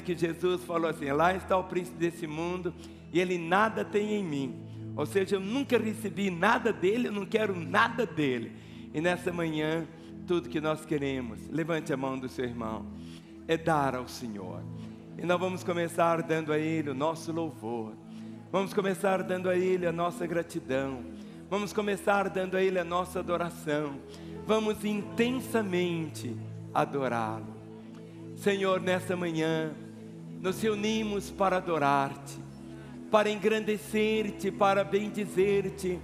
que Jesus falou assim: lá está o príncipe desse mundo e ele nada tem em mim. Ou seja, eu nunca recebi nada dele, eu não quero nada dele. E nessa manhã, tudo que nós queremos, levante a mão do seu irmão, é dar ao Senhor. E nós vamos começar dando a Ele o nosso louvor. Vamos começar dando a Ele a nossa gratidão. Vamos começar dando a Ele a nossa adoração. Vamos intensamente adorá-lo. Senhor, nessa manhã, nos reunimos para adorar-te, para engrandecer-te, para bendizer-te,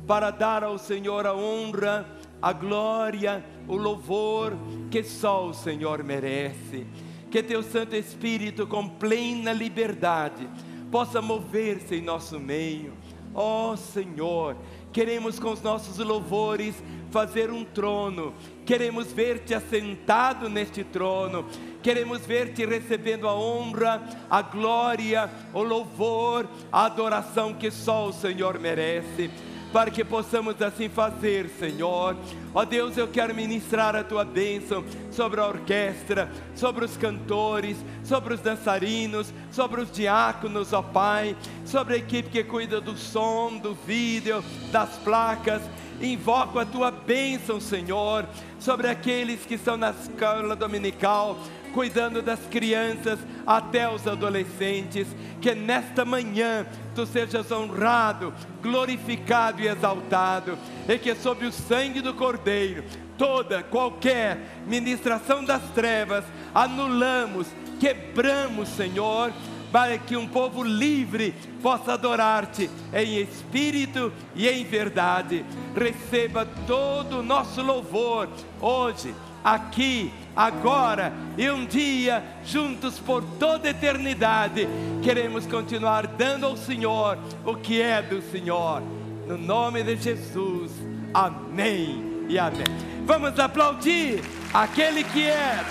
para dar ao Senhor a honra, a glória, o louvor que só o Senhor merece. Que teu Santo Espírito com plena liberdade possa mover-se em nosso meio. Ó Senhor, queremos com os nossos louvores fazer um trono. Queremos ver-te assentado neste trono. Queremos ver-te recebendo a honra, a glória, o louvor, a adoração que só o Senhor merece. Para que possamos assim fazer, Senhor. Ó Deus, eu quero ministrar a Tua bênção sobre a orquestra, sobre os cantores, sobre os dançarinos, sobre os diáconos, ó Pai, sobre a equipe que cuida do som, do vídeo, das placas. Invoco a Tua bênção, Senhor, sobre aqueles que estão na escola dominical, cuidando das crianças até os adolescentes. Que nesta manhã Tu sejas honrado, glorificado e exaltado, e que sob o sangue do Cordeiro, toda, qualquer ministração das trevas, anulamos, quebramos, Senhor, para que um povo livre possa adorar-te em espírito e em verdade. Receba todo o nosso louvor, hoje, aqui, agora e um dia, juntos por toda a eternidade. Queremos continuar dando ao Senhor o que é do Senhor, no nome de Jesus, amém e amém. Vamos aplaudir aquele que é,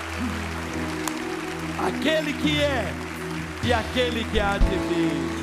aquele que é e aquele que há de vir.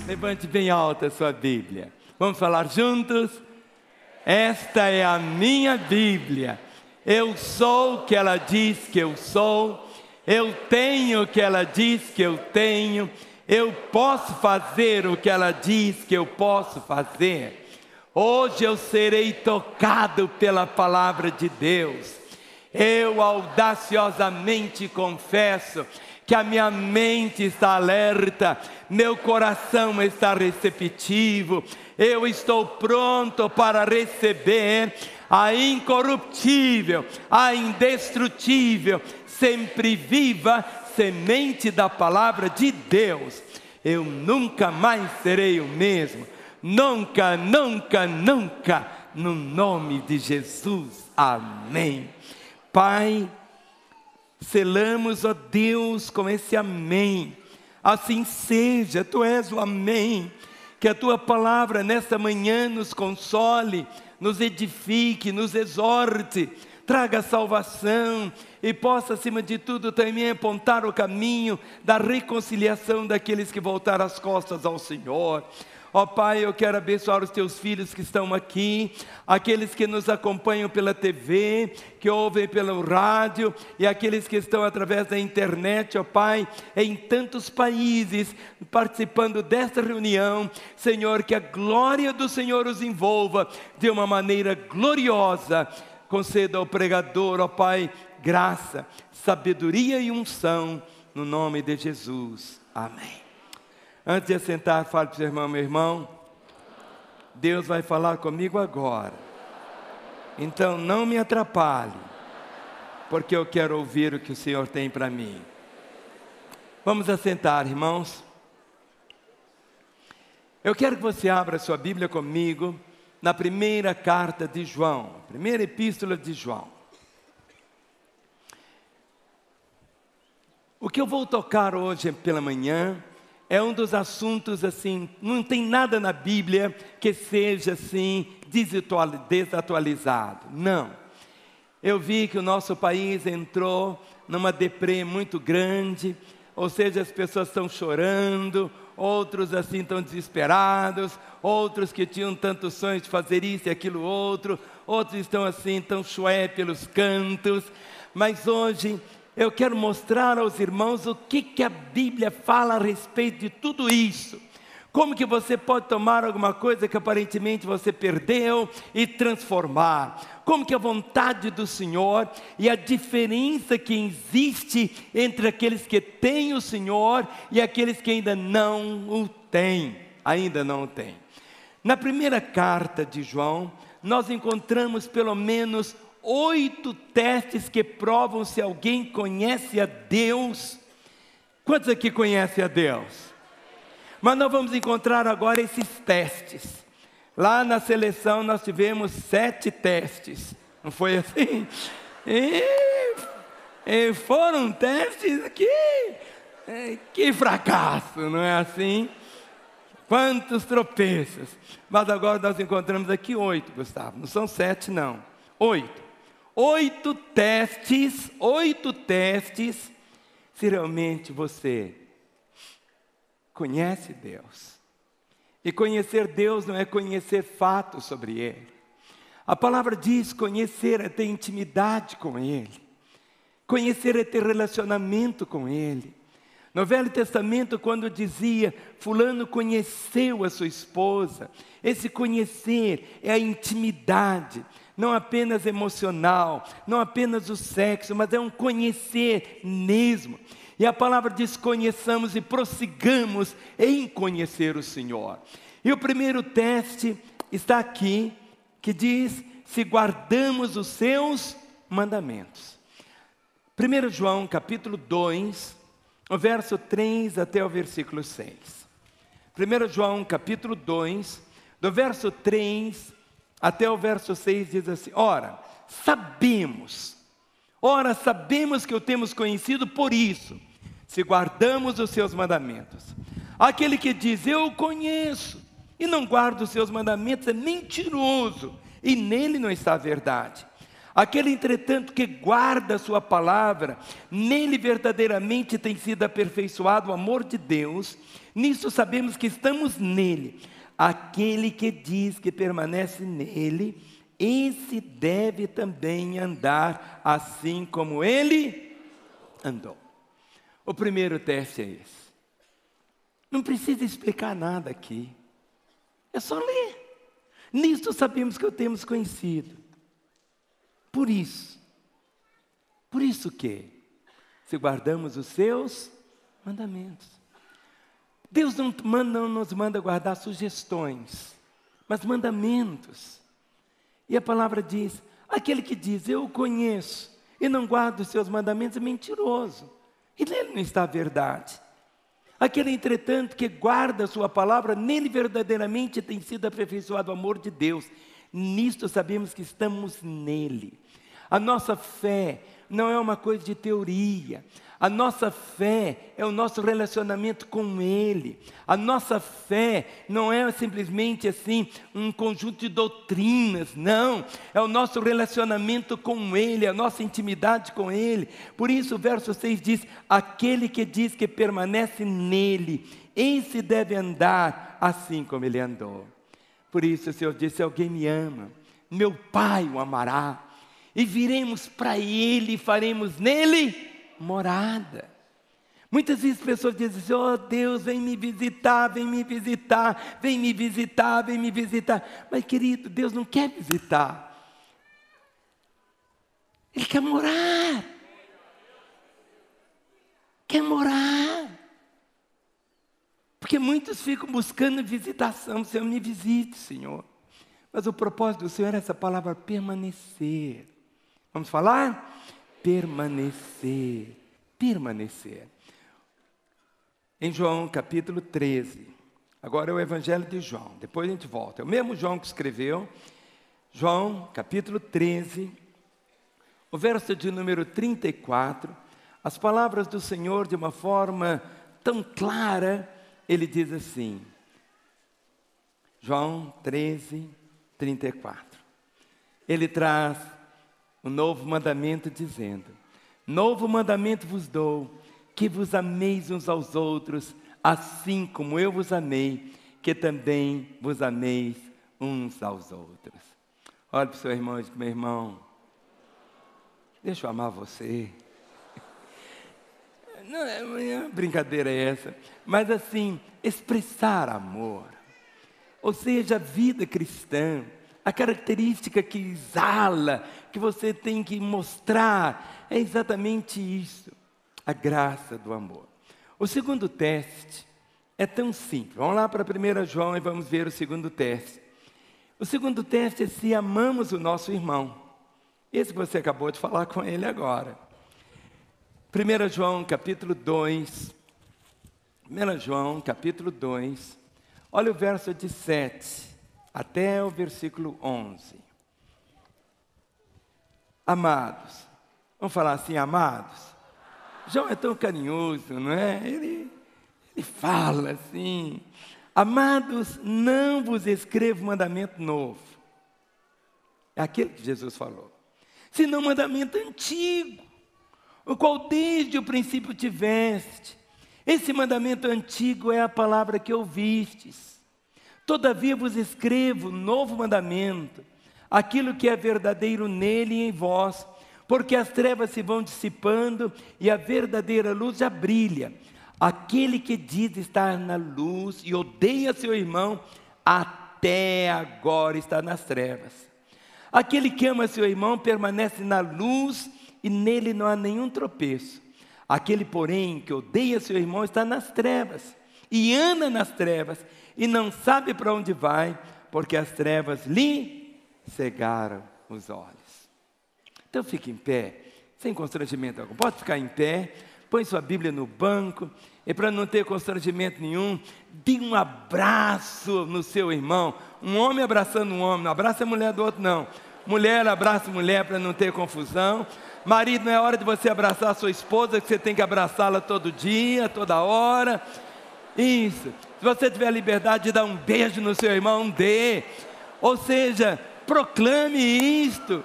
Levante bem alta a sua Bíblia. Vamos falar juntos? Esta é a minha Bíblia. Eu sou o que ela diz que eu sou. Eu tenho o que ela diz que eu tenho. Eu posso fazer o que ela diz que eu posso fazer. Hoje eu serei tocado pela palavra de Deus. Eu audaciosamente confesso que a minha mente está alerta, meu coração está receptivo, eu estou pronto para receber a incorruptível, a indestrutível, sempre viva semente da palavra de Deus. Eu nunca mais serei o mesmo, nunca, nunca, nunca, no nome de Jesus, amém. Pai, selamos, ó Deus, com esse amém. Assim seja, Tu és o amém. Que a Tua palavra nesta manhã nos console, nos edifique, nos exorte, traga salvação e possa, acima de tudo, também apontar o caminho da reconciliação daqueles que voltaram as costas ao Senhor. Ó Pai, eu quero abençoar os Teus filhos que estão aqui, aqueles que nos acompanham pela TV, que ouvem pelo rádio, e aqueles que estão através da internet, ó Pai, em tantos países, participando desta reunião. Senhor, que a glória do Senhor os envolva de uma maneira gloriosa. Conceda ao pregador, ó Pai, graça, sabedoria e unção, no nome de Jesus. Amém. Antes de assentar, fale para o seu irmão: meu irmão, Deus vai falar comigo agora. Então não me atrapalhe, porque eu quero ouvir o que o Senhor tem para mim. Vamos assentar, irmãos. Eu quero que você abra sua Bíblia comigo na primeira carta de João, primeira epístola de João. O que eu vou tocar hoje pela manhã é um dos assuntos assim, não tem nada na Bíblia que seja assim desatualizado, não. Eu vi que o nosso país entrou numa deprê muito grande, ou seja, as pessoas estão chorando, outros assim estão desesperados, outros que tinham tantos sonhos de fazer isso e aquilo outro, outros estão assim, tão chué pelos cantos, mas hoje eu quero mostrar aos irmãos o que a Bíblia fala a respeito de tudo isso. Como que você pode tomar alguma coisa que aparentemente você perdeu e transformar. Como que a vontade do Senhor e a diferença que existe entre aqueles que têm o Senhor e aqueles que ainda não o têm. Ainda não o têm. Na primeira carta de João, nós encontramos pelo menos 8 testes que provam se alguém conhece a Deus. Quantos aqui conhecem a Deus? Mas nós vamos encontrar agora esses testes. Lá na seleção nós tivemos 7 testes. Não foi assim? E foram testes que fracasso, não é assim? Quantos tropeços. Mas agora nós encontramos aqui 8, Gustavo. Não são 7 não, 8. 8 testes, se realmente você conhece Deus. E conhecer Deus não é conhecer fatos sobre Ele. A palavra diz: conhecer é ter intimidade com Ele. Conhecer é ter relacionamento com Ele. No Velho Testamento, quando dizia, fulano conheceu a sua esposa, esse conhecer é a intimidade. Não apenas emocional, não apenas o sexo, mas é um conhecer mesmo. E a palavra diz: conheçamos e prossigamos em conhecer o Senhor. E o primeiro teste está aqui, que diz: se guardamos os seus mandamentos. 1 João capítulo 2, o verso 3 até o versículo 6. 1 João capítulo 2, do verso 3 até o verso 6 diz assim: ora, sabemos que o temos conhecido por isso, se guardamos os seus mandamentos. Aquele que diz, eu o conheço, e não guarda os seus mandamentos, é mentiroso, e nele não está a verdade. Aquele, entretanto, que guarda a sua palavra, nele verdadeiramente tem sido aperfeiçoado o amor de Deus. Nisso sabemos que estamos nele. Aquele que diz que permanece nele, esse deve também andar assim como ele andou. O primeiro teste é esse. Não precisa explicar nada aqui. É só ler. Nisto sabemos que o temos conhecido. Por isso que, se guardamos os seus mandamentos. Deus não nos manda guardar sugestões, mas mandamentos. E a palavra diz, aquele que diz, eu o conheço, e não guarda os seus mandamentos, é mentiroso. E nele não está a verdade. Aquele, entretanto, que guarda a sua palavra, nele verdadeiramente tem sido aperfeiçoado o amor de Deus. Nisto sabemos que estamos nele. A nossa fé não é uma coisa de teoria. A nossa fé é o nosso relacionamento com Ele. A nossa fé não é simplesmente assim um conjunto de doutrinas, não. É o nosso relacionamento com Ele, a nossa intimidade com Ele. Por isso o verso 6 diz, aquele que diz que permanece nele, esse deve andar assim como Ele andou. Por isso o Senhor disse, se alguém me ama, meu Pai o amará. E viremos para Ele e faremos nele morada. Muitas vezes as pessoas dizem assim, oh Deus, vem me visitar, vem me visitar, vem me visitar, vem me visitar. Mas querido, Deus não quer visitar. Ele quer morar. Quer morar. Porque muitos ficam buscando visitação. Senhor, me visite, Senhor. Mas o propósito do Senhor é essa palavra permanecer. Vamos falar? Permanecer. Permanecer. Em João capítulo 13. Agora é o Evangelho de João. Depois a gente volta. É o mesmo João que escreveu. João capítulo 13. O verso de número 34. As palavras do Senhor de uma forma tão clara. Ele diz assim. João 13, 34. Ele traz um novo mandamento dizendo, novo mandamento vos dou, que vos ameis uns aos outros, assim como eu vos amei, que também vos ameis uns aos outros. Olha para o seu irmão e diz, meu irmão, deixa eu amar você. Não é brincadeira essa, mas assim, expressar amor. Ou seja, a vida cristã, a característica que exala, que você tem que mostrar, é exatamente isso, a graça do amor. O segundo teste é tão simples. Vamos lá para 1 João e vamos ver o segundo teste. O segundo teste é se amamos o nosso irmão. Esse que você acabou de falar com ele agora. 1 João capítulo 2. 1 João capítulo 2. Olha o verso de 7 até o versículo 11. Amados. Vamos falar assim, amados? João é tão carinhoso, não é? Ele fala assim. Amados, não vos escrevo mandamento novo. É aquele que Jesus falou. Senão mandamento antigo, o qual desde o princípio tiveste. Esse mandamento antigo é a palavra que ouvistes. Todavia vos escrevo novo mandamento, aquilo que é verdadeiro nele e em vós, porque as trevas se vão dissipando e a verdadeira luz já brilha. Aquele que diz estar na luz e odeia seu irmão, até agora está nas trevas. Aquele que ama seu irmão permanece na luz e nele não há nenhum tropeço. Aquele, porém, que odeia seu irmão está nas trevas e anda nas trevas e não sabe para onde vai, porque as trevas lhe cegaram os olhos. Então fique em pé, sem constrangimento algum. Pode ficar em pé, põe sua Bíblia no banco, e para não ter constrangimento nenhum, dê um abraço no seu irmão. Um homem abraçando um homem, não abraça a mulher do outro não. Mulher abraça mulher para não ter confusão. Marido, não é hora de você abraçar a sua esposa, que você tem que abraçá-la todo dia, toda hora. Isso. Se você tiver a liberdade de dar um beijo no seu irmão, dê. Ou seja, proclame isto.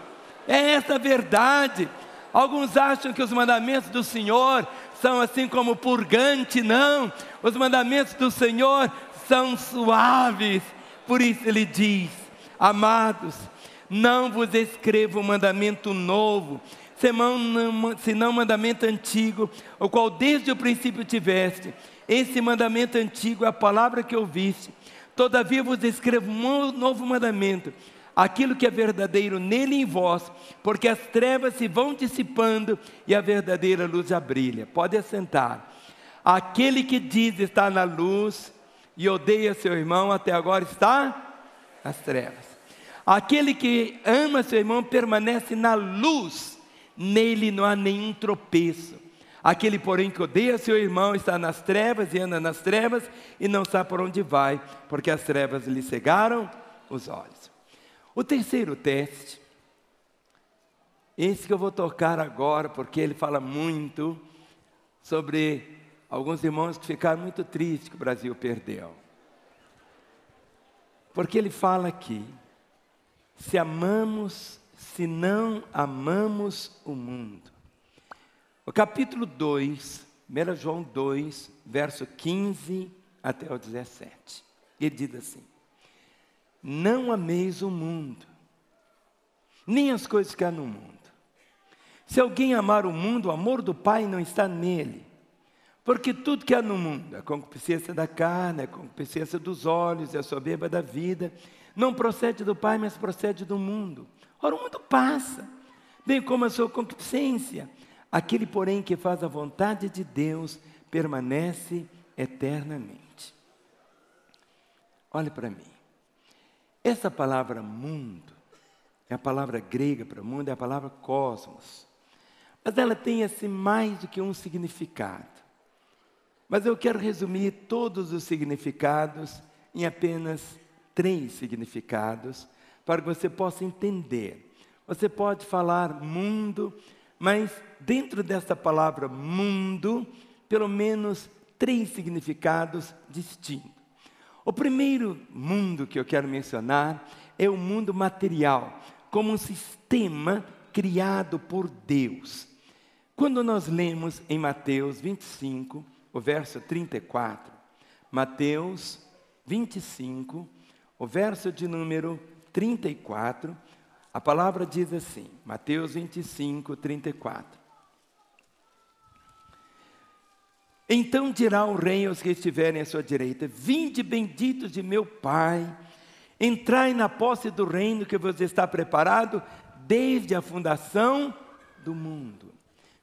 É essa a verdade. Alguns acham que os mandamentos do Senhor são assim como purgante. Não, os mandamentos do Senhor são suaves. Por isso ele diz: amados, não vos escrevo um mandamento novo, senão um mandamento antigo, o qual desde o princípio tiveste. Esse mandamento antigo é a palavra que ouviste. Todavia vos escrevo um novo mandamento, aquilo que é verdadeiro nele e em vós, porque as trevas se vão dissipando e a verdadeira luz já brilha. Pode assentar. Aquele que diz estar na luz e odeia seu irmão, até agora está nas trevas. Aquele que ama seu irmão permanece na luz, nele não há nenhum tropeço. Aquele, porém, que odeia seu irmão está nas trevas e anda nas trevas e não sabe por onde vai, porque as trevas lhe cegaram os olhos. O terceiro teste, esse que eu vou tocar agora, porque ele fala muito sobre alguns irmãos que ficaram muito tristes que o Brasil perdeu. Porque ele fala aqui: se amamos, se não amamos o mundo. O capítulo 2, 1 João 2, verso 15 até o 17. Ele diz assim: não ameis o mundo, nem as coisas que há no mundo. Se alguém amar o mundo, o amor do Pai não está nele. Porque tudo que há no mundo, a concupiscência da carne, a concupiscência dos olhos e a soberba da vida, não procede do Pai, mas procede do mundo. Ora, o mundo passa, bem como a sua concupiscência. Aquele, porém, que faz a vontade de Deus, permanece eternamente. Olhe para mim. Essa palavra mundo, é a palavra grega para mundo, é a palavra cosmos. Mas ela tem assim mais do que um significado. Mas eu quero resumir todos os significados em apenas 3 significados, para que você possa entender. Você pode falar mundo, mas dentro dessa palavra mundo, pelo menos 3 significados distintos. O primeiro mundo que eu quero mencionar é o mundo material, como um sistema criado por Deus. Quando nós lemos em Mateus 25, o verso 34, Mateus 25, o verso de número 34, a palavra diz assim, Mateus 25, 34. Então dirá o rei aos que estiverem à sua direita: vinde benditos de meu Pai, entrai na posse do reino que vos está preparado desde a fundação do mundo.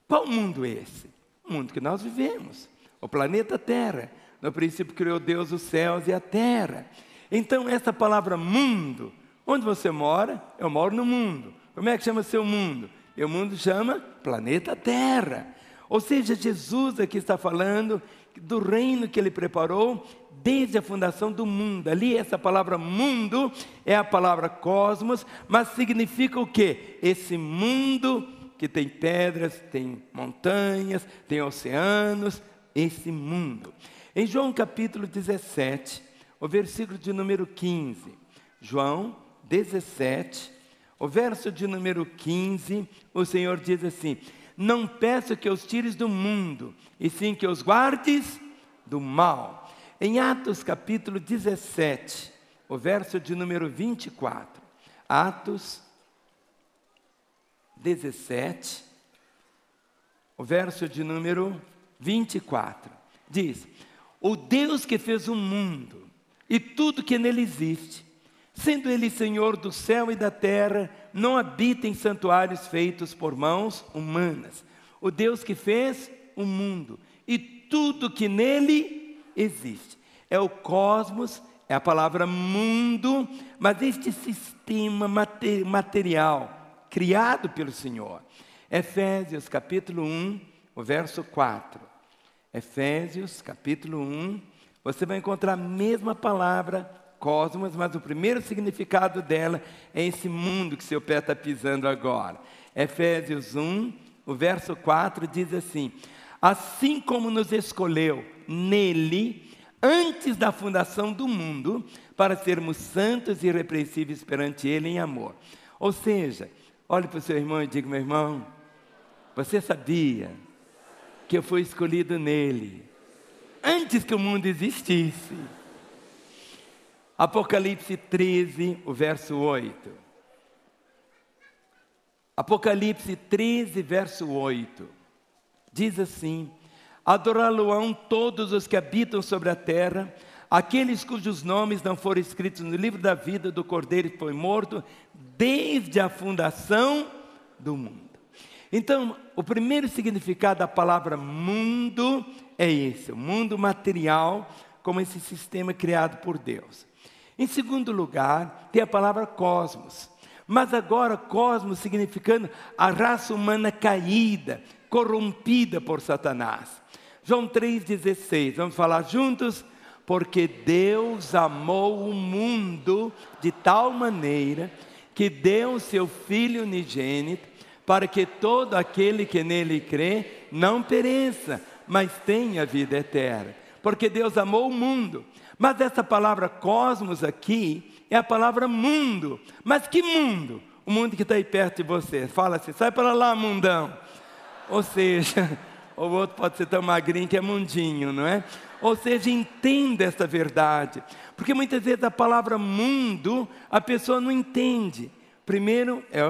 Qual mundo é esse? O mundo que nós vivemos, o planeta Terra. No princípio criou Deus os céus e a terra. Então essa palavra mundo, onde você mora? Eu moro no mundo. Como é que chama seu mundo? Meu mundo chama planeta Terra. Ou seja, Jesus aqui está falando do reino que Ele preparou desde a fundação do mundo. Ali essa palavra mundo é a palavra cosmos, mas significa o quê? Esse mundo que tem pedras, tem montanhas, tem oceanos, esse mundo. Em João capítulo 17, o versículo de número 15. João 17, o verso de número 15, o Senhor diz assim: não peço que os tires do mundo, e sim que os guardes do mal. Em Atos capítulo 17, o verso de número 24. Atos 17, o verso de número 24. Diz: o Deus que fez o mundo e tudo que nele existe, sendo Ele Senhor do céu e da terra, não habita em santuários feitos por mãos humanas. O Deus que fez o mundo e tudo que nele existe. É o cosmos, é a palavra mundo, mas este sistema material, criado pelo Senhor. Efésios capítulo 1, o verso 4. Efésios capítulo 1, você vai encontrar a mesma palavra, cosmos, mas o primeiro significado dela é esse mundo que seu pé está pisando agora. Efésios 1, o verso 4 diz assim: assim como nos escolheu nele, antes da fundação do mundo, para sermos santos e irrepreensíveis perante Ele em amor. Ou seja, Olhe para o seu irmão e diga: meu irmão, você sabia que eu fui escolhido nele antes que o mundo existisse? Apocalipse 13, o verso 8. Apocalipse 13, verso 8. Diz assim: adorá-lo-ão todos os que habitam sobre a terra, aqueles cujos nomes não foram escritos no livro da vida do Cordeiro que foi morto desde a fundação do mundo. Então, o primeiro significado da palavra mundo é esse, o mundo material, como esse sistema criado por Deus. Em segundo lugar, tem a palavra cosmos. Mas agora cosmos significando a raça humana caída, corrompida por Satanás. João 3,16, vamos falar juntos? Porque Deus amou o mundo de tal maneira que deu o seu Filho unigênito, para que todo aquele que nele crê não pereça, mas tenha vida eterna. Porque Deus amou o mundo. Mas essa palavra cosmos aqui é a palavra mundo. Mas que mundo? O mundo que está aí perto de você. Fala assim: sai para lá, mundão. Ou seja, o outro pode ser tão magrinho que é mundinho, não é? Ou seja, entenda essa verdade. Porque muitas vezes a palavra mundo, a pessoa não entende. Primeiro é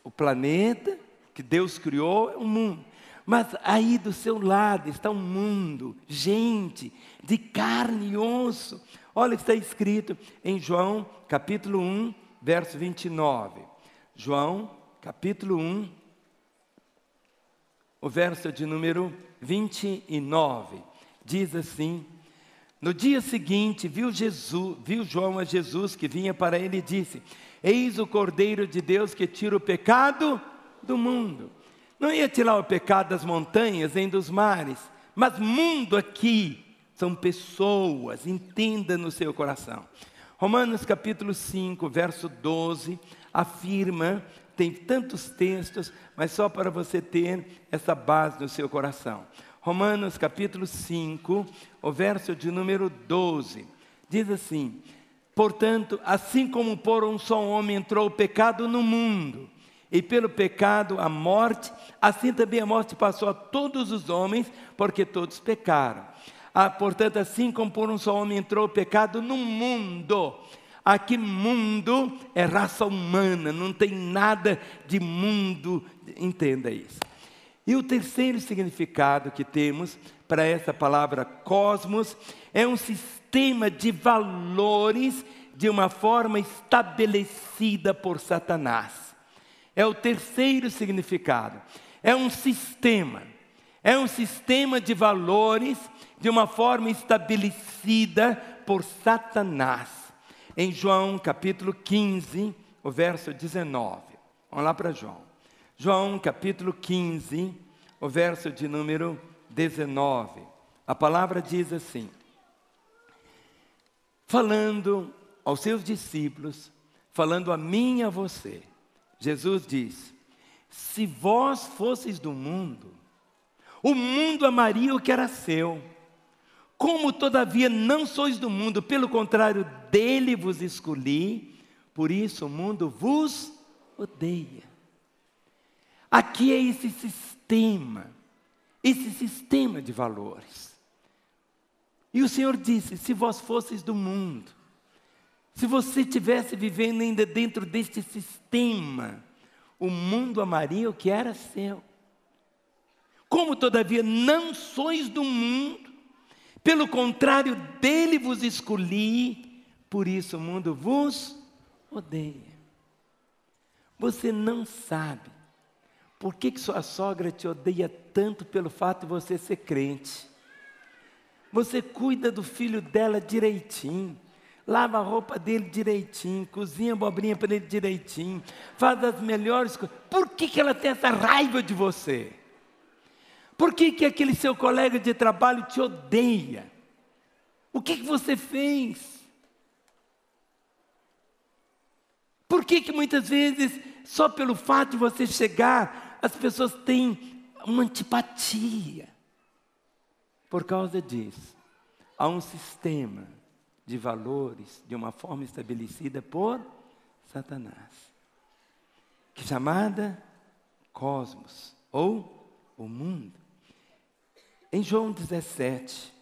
o planeta que Deus criou, é o mundo. Mas aí do seu lado está um mundo, gente, de carne e osso. Olha o que está escrito em João, capítulo 1, verso 29. João, capítulo 1, o verso de número 29. Diz assim: no dia seguinte, viu João a Jesus que vinha para ele e disse: eis o Cordeiro de Deus que tira o pecado do mundo. Não ia tirar o pecado das montanhas nem dos mares, mas mundo aqui são pessoas, entenda no seu coração. Romanos capítulo 5, verso 12, afirma, tem tantos textos, mas só para você ter essa base no seu coração. Romanos capítulo 5, o verso de número 12, diz assim: portanto, assim como por um só homem entrou o pecado no mundo, e pelo pecado a morte, assim também a morte passou a todos os homens, porque todos pecaram. Portanto, assim como por um só homem entrou o pecado no mundo. Aqui mundo é raça humana, não tem nada de mundo, entenda isso. E o terceiro significado que temos para essa palavra cosmos é um sistema de valores de uma forma estabelecida por Satanás. É o terceiro significado. É um sistema de valores de uma forma estabelecida por Satanás. Em João capítulo 15, o verso 19. Vamos lá para João. João capítulo 15, o verso de número 19. A palavra diz assim: falando aos seus discípulos, falando a mim e a você, Jesus diz: se vós fosseis do mundo, o mundo amaria o que era seu. Como todavia não sois do mundo, pelo contrário, dele vos escolhi, por isso o mundo vos odeia. Aqui é esse sistema de valores. E o Senhor disse: se vós fosseis do mundo, se você estivesse vivendo ainda dentro deste sistema, o mundo amaria o que era seu. Como todavia não sois do mundo, pelo contrário, dele vos escolhi, por isso o mundo vos odeia. Você não sabe por que sua sogra te odeia tanto pelo fato de você ser crente. Você cuida do filho dela direitinho, lava a roupa dele direitinho, cozinha abobrinha para ele direitinho, faz as melhores coisas. Por que ela tem essa raiva de você? Por que aquele seu colega de trabalho te odeia? O que você fez? Por que muitas vezes, só pelo fato de você chegar, as pessoas têm uma antipatia? Por causa disso, há um sistema de valores, de uma forma estabelecida por Satanás. chamada cosmos, ou o mundo. Em João 17,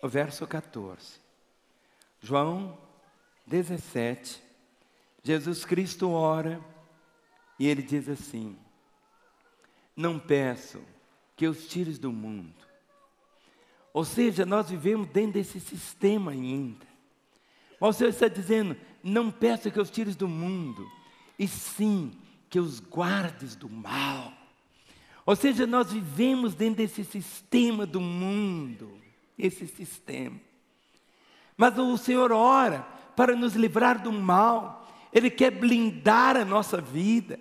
o verso 14. João 17, Jesus Cristo ora e ele diz assim: não peço que os tires do mundo. Ou seja, nós vivemos dentro desse sistema ainda. Mas o Senhor está dizendo: não peço que os tires do mundo, e sim que os guardes do mal. Ou seja, nós vivemos dentro desse sistema do mundo, esse sistema. Mas o Senhor ora para nos livrar do mal. Ele quer blindar a nossa vida,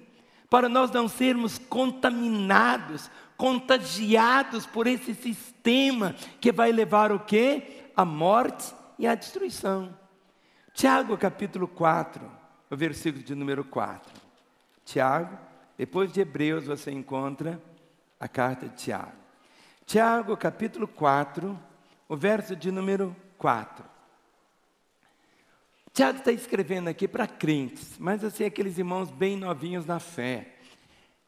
para nós não sermos contaminados, contagiados por esse sistema que vai levar o quê? A morte e a destruição. Tiago capítulo 4, o versículo de número 4. Tiago, depois de Hebreus você encontra a carta de Tiago. Tiago capítulo 4, o verso de número 4. Tiago está escrevendo aqui para crentes, mas assim, aqueles irmãos bem novinhos na fé,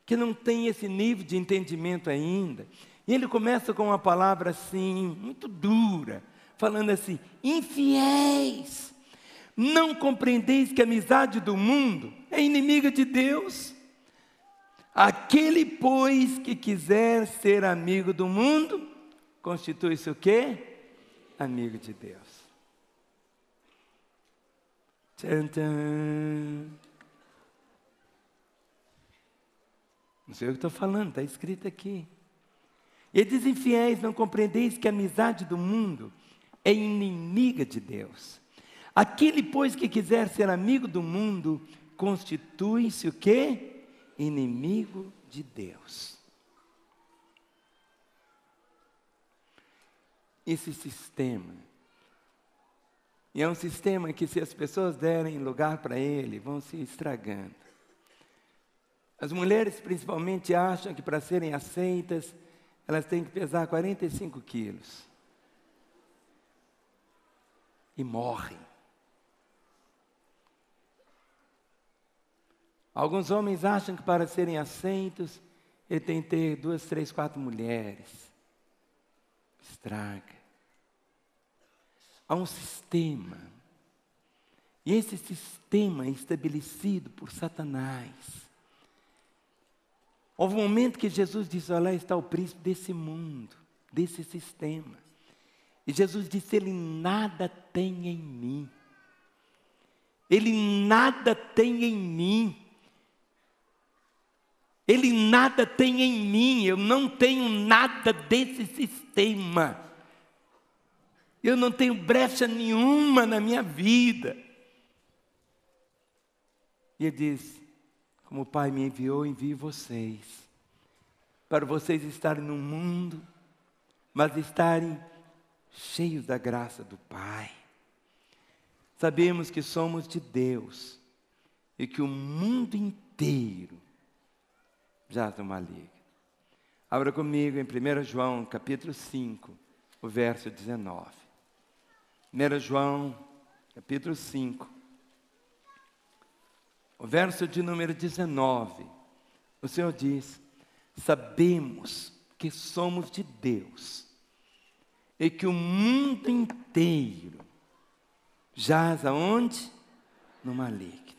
que não têm esse nível de entendimento ainda. E ele começa com uma palavra assim, muito dura, falando assim: infiéis, não compreendeis que a amizade do mundo é inimiga de Deus? Aquele, pois, que quiser ser amigo do mundo, constitui-se o quê? Amigo de Deus. Tchan, tchan. Não sei o que estou falando, está escrito aqui. Ele diz: infiéis, não compreendeis que a amizade do mundo é inimiga de Deus. Aquele, pois, que quiser ser amigo do mundo, constitui-se o quê? Inimigo de Deus. Esse sistema, e é um sistema que, se as pessoas derem lugar para ele, vão se estragando. As mulheres principalmente acham que para serem aceitas, elas têm que pesar 45 quilos. E morrem. Alguns homens acham que para serem aceitos, ele tem que ter 2, 3, 4 mulheres. Estraga. Há um sistema. E esse sistema é estabelecido por Satanás. Houve um momento que Jesus disse: olha, lá está o príncipe desse mundo, desse sistema. E Jesus disse: ele nada tem em mim. Ele nada tem em mim. Ele nada tem em mim. Eu não tenho nada desse sistema. Eu não tenho brecha nenhuma na minha vida. E ele diz: como o Pai me enviou, envio vocês. Para vocês estarem no mundo, mas estarem cheios da graça do Pai. Sabemos que somos de Deus e que o mundo inteiro jaz no maligno. Abra comigo em 1 João capítulo 5, o verso 19. 1 João capítulo 5, o verso de número 19. O Senhor diz: sabemos que somos de Deus e que o mundo inteiro jaz aonde? No maligno.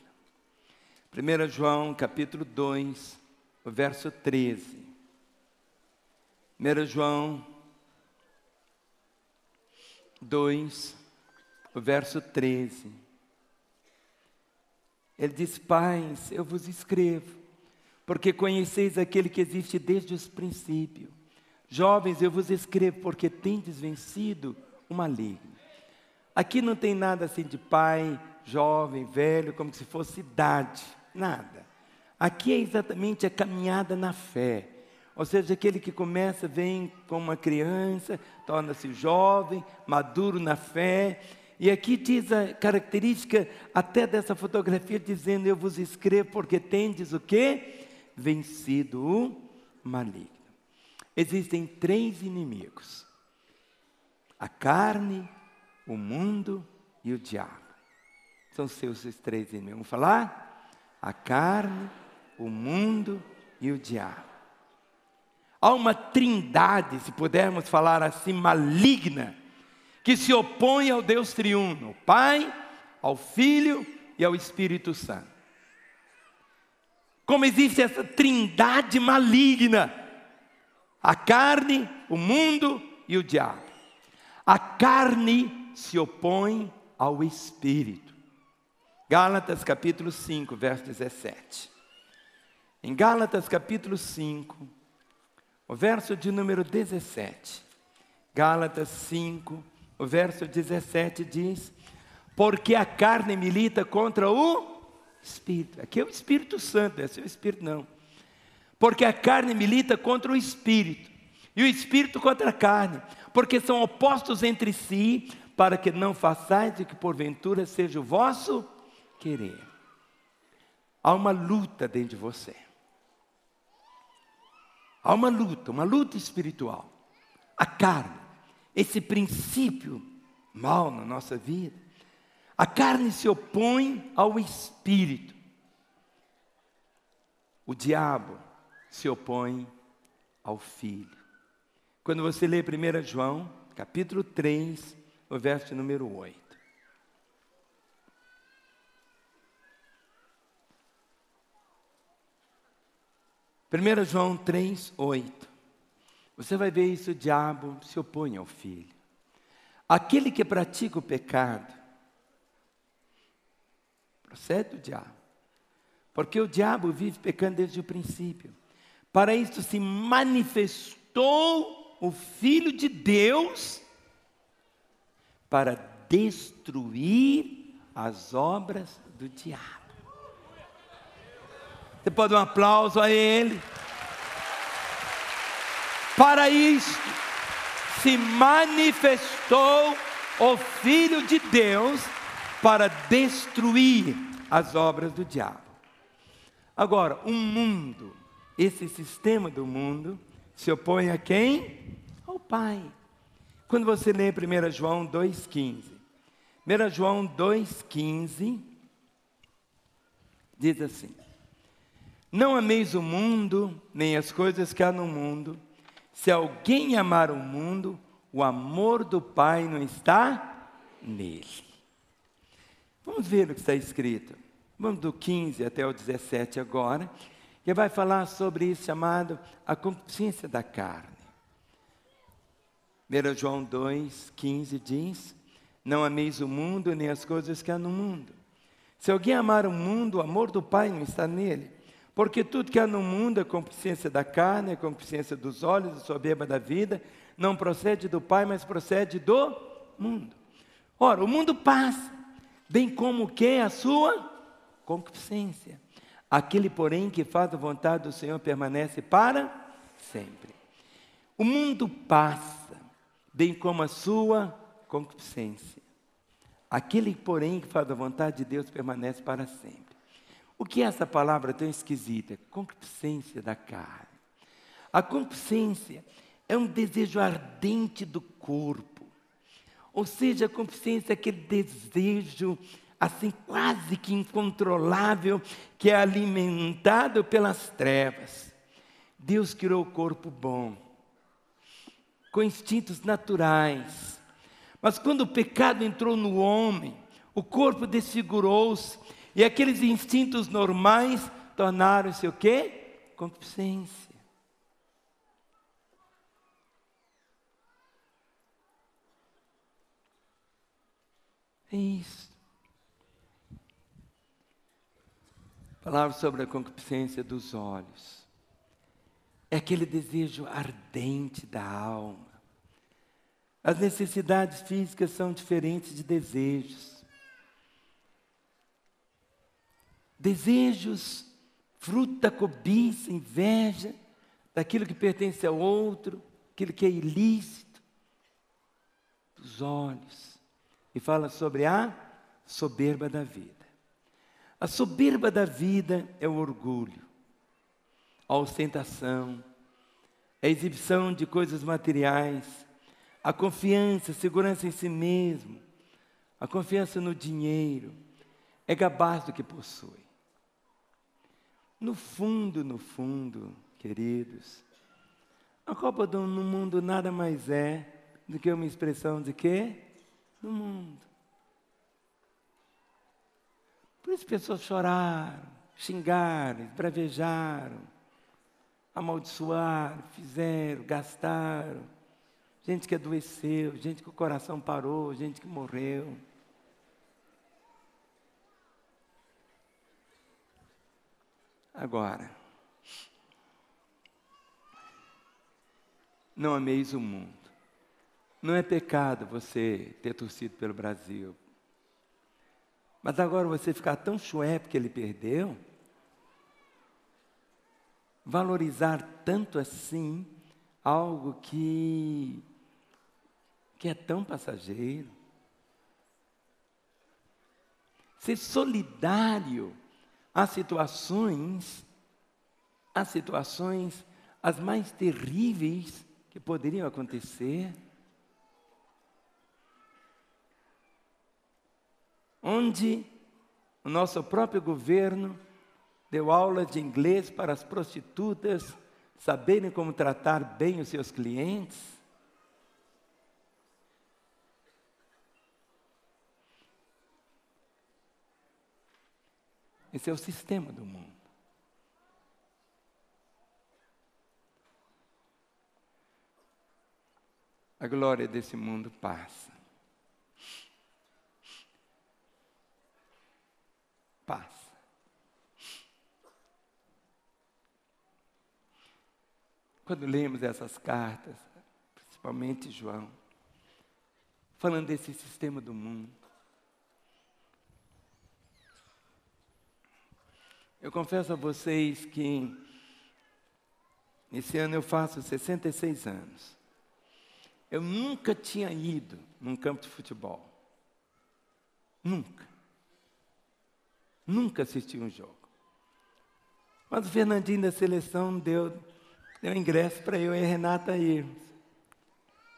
1 João capítulo 2, o verso 13. 1 João 2, o verso 13. Ele diz: pais, eu vos escrevo, porque conheceis aquele que existe desde os princípios. Jovens, eu vos escrevo, porque tendes vencido o maligno. Aqui não tem nada assim de pai, jovem, velho, como se fosse idade. Nada. Aqui é exatamente a caminhada na fé. Ou seja, aquele que começa, vem como uma criança, torna-se jovem, maduro na fé. E aqui diz a característica até dessa fotografia, dizendo: eu vos escrevo porque tendes o quê? Vencido o maligno. Existem 3 inimigos: a carne, o mundo e o diabo. São seus esses 3 inimigos. Vamos falar? A carne, o mundo e o diabo. Há uma trindade, se pudermos falar assim, maligna, que se opõe ao Deus triuno, ao Pai, ao Filho e ao Espírito Santo. Como existe essa trindade maligna, a carne, o mundo e o diabo. A carne se opõe ao Espírito. Gálatas capítulo 5, verso 17. Em Gálatas capítulo 5, o verso de número 17. Gálatas 5, o verso 17 diz: porque a carne milita contra o Espírito. Aqui é o Espírito Santo, esse é o Espírito não. Porque a carne milita contra o Espírito, e o Espírito contra a carne, porque são opostos entre si, para que não façais o que porventura seja o vosso querer. Há uma luta dentro de você. Há uma luta espiritual. A carne, esse princípio mal na nossa vida. A carne se opõe ao Espírito. O diabo se opõe ao Filho. Quando você lê 1 João, capítulo 3, o verso número 8. 1 João 3, 8. Você vai ver isso, o diabo se opõe ao Filho. Aquele que pratica o pecado, procede do diabo. Porque o diabo vive pecando desde o princípio. Para isso se manifestou o Filho de Deus, para destruir as obras do diabo. Você pode dar um aplauso a Ele. Para isso se manifestou o Filho de Deus, para destruir as obras do diabo. Agora, o mundo, esse sistema do mundo, se opõe a quem? Ao Pai. Quando você lê 1 João 2,15. 1 João 2,15 diz assim: não ameis o mundo, nem as coisas que há no mundo. Se alguém amar o mundo, o amor do Pai não está nele. Vamos ver o que está escrito. Vamos do 15 até o 17 agora, que vai falar sobre isso chamado a concupiscência da carne. 1 João 2,15 diz: não ameis o mundo, nem as coisas que há no mundo. Se alguém amar o mundo, o amor do Pai não está nele. Porque tudo que há no mundo, a concupiscência da carne, a concupiscência dos olhos, a soberba da vida, não procede do Pai, mas procede do mundo. Ora, o mundo passa, bem como o que é a sua concupiscência. Aquele, porém, que faz a vontade do Senhor permanece para sempre. O mundo passa, bem como a sua concupiscência. Aquele, porém, que faz a vontade de Deus permanece para sempre. O que é essa palavra tão esquisita? Concupiscência da carne. A concupiscência é um desejo ardente do corpo. Ou seja, a concupiscência é aquele desejo, assim, quase que incontrolável, que é alimentado pelas trevas. Deus criou o corpo bom, com instintos naturais. Mas quando o pecado entrou no homem, o corpo desfigurou-se, e aqueles instintos normais tornaram-se o quê? Concupiscência. É isso. Falava sobre a concupiscência dos olhos. É aquele desejo ardente da alma. As necessidades físicas são diferentes de desejos. Desejos, fruto da cobiça, inveja, daquilo que pertence ao outro, aquilo que é ilícito, dos olhos. E fala sobre a soberba da vida. A soberba da vida é o orgulho, a ostentação, a exibição de coisas materiais, a confiança, a segurança em si mesmo, a confiança no dinheiro, é gabar do que possui. no fundo, queridos, a Copa do Mundo nada mais é do que uma expressão de quê? Do mundo. Por isso pessoas choraram, xingaram, bravejaram, amaldiçoaram, fizeram, gastaram. Gente que adoeceu, gente que o coração parou, gente que morreu. Agora, não ameis o mundo. Não é pecado você ter torcido pelo Brasil. Mas agora você ficar tão chué porque ele perdeu, valorizar tanto assim algo que é tão passageiro. Ser solidário às situações as mais terríveis que poderiam acontecer. Onde o nosso próprio governo deu aulas de inglês para as prostitutas saberem como tratar bem os seus clientes. Esse é o sistema do mundo. A glória desse mundo passa. Passa. Quando lemos essas cartas, principalmente João, falando desse sistema do mundo, eu confesso a vocês que esse ano eu faço 66 anos. Eu nunca tinha ido num campo de futebol. Nunca. Nunca assisti um jogo. Mas o Fernandinho da seleção deu ingresso para eu e a Renata irmos.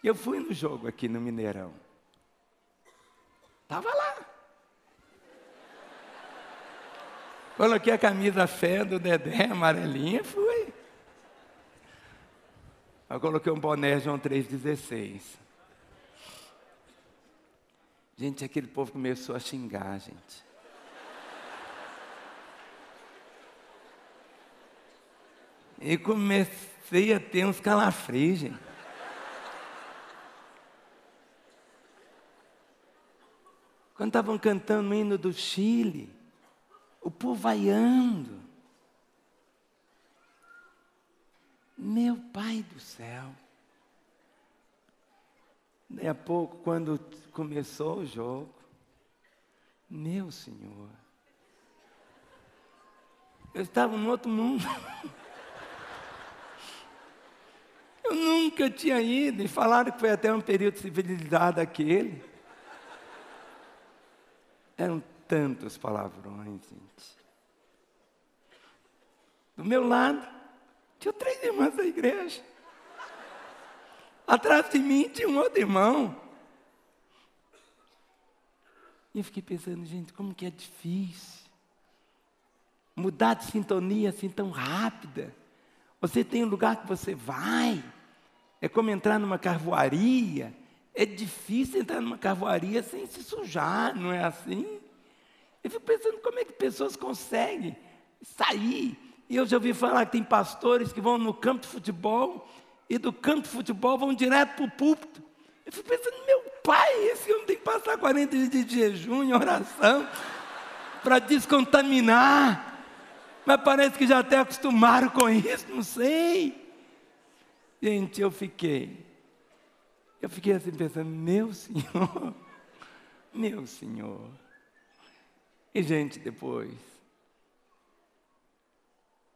E eu fui no jogo aqui no Mineirão. Estava lá. Coloquei a camisa fé do Dedé, amarelinha, fui. Eu coloquei um boné João 3,16. Gente, aquele povo começou a xingar, gente. E comecei a ter uns calafrios, gente. Quando estavam cantando o hino do Chile, o povo vaiando. Meu Pai do céu. Daí a pouco, quando começou o jogo, meu Senhor, eu estava num outro mundo. Eu nunca tinha ido, e falaram que foi até um período civilizado aquele. Eram tantos palavrões, gente. Do meu lado, tinha 3 irmãs da igreja. Atrás de mim tinha um outro irmão. E eu fiquei pensando, gente, como que é difícil mudar de sintonia assim tão rápida. Você tem um lugar que você vai, é como entrar numa carvoaria. É difícil entrar numa carvoaria sem se sujar, não é assim? Eu fico pensando como é que pessoas conseguem sair. E eu já ouvi falar que tem pastores que vão no campo de futebol e do campo de futebol vão direto para o púlpito. Eu fico pensando, meu pai, esse homem tem que passar 40 dias de jejum e oração para descontaminar. Mas parece que já até acostumaram com isso, não sei. Gente, eu fiquei assim pensando, meu Senhor, meu Senhor. E gente, depois,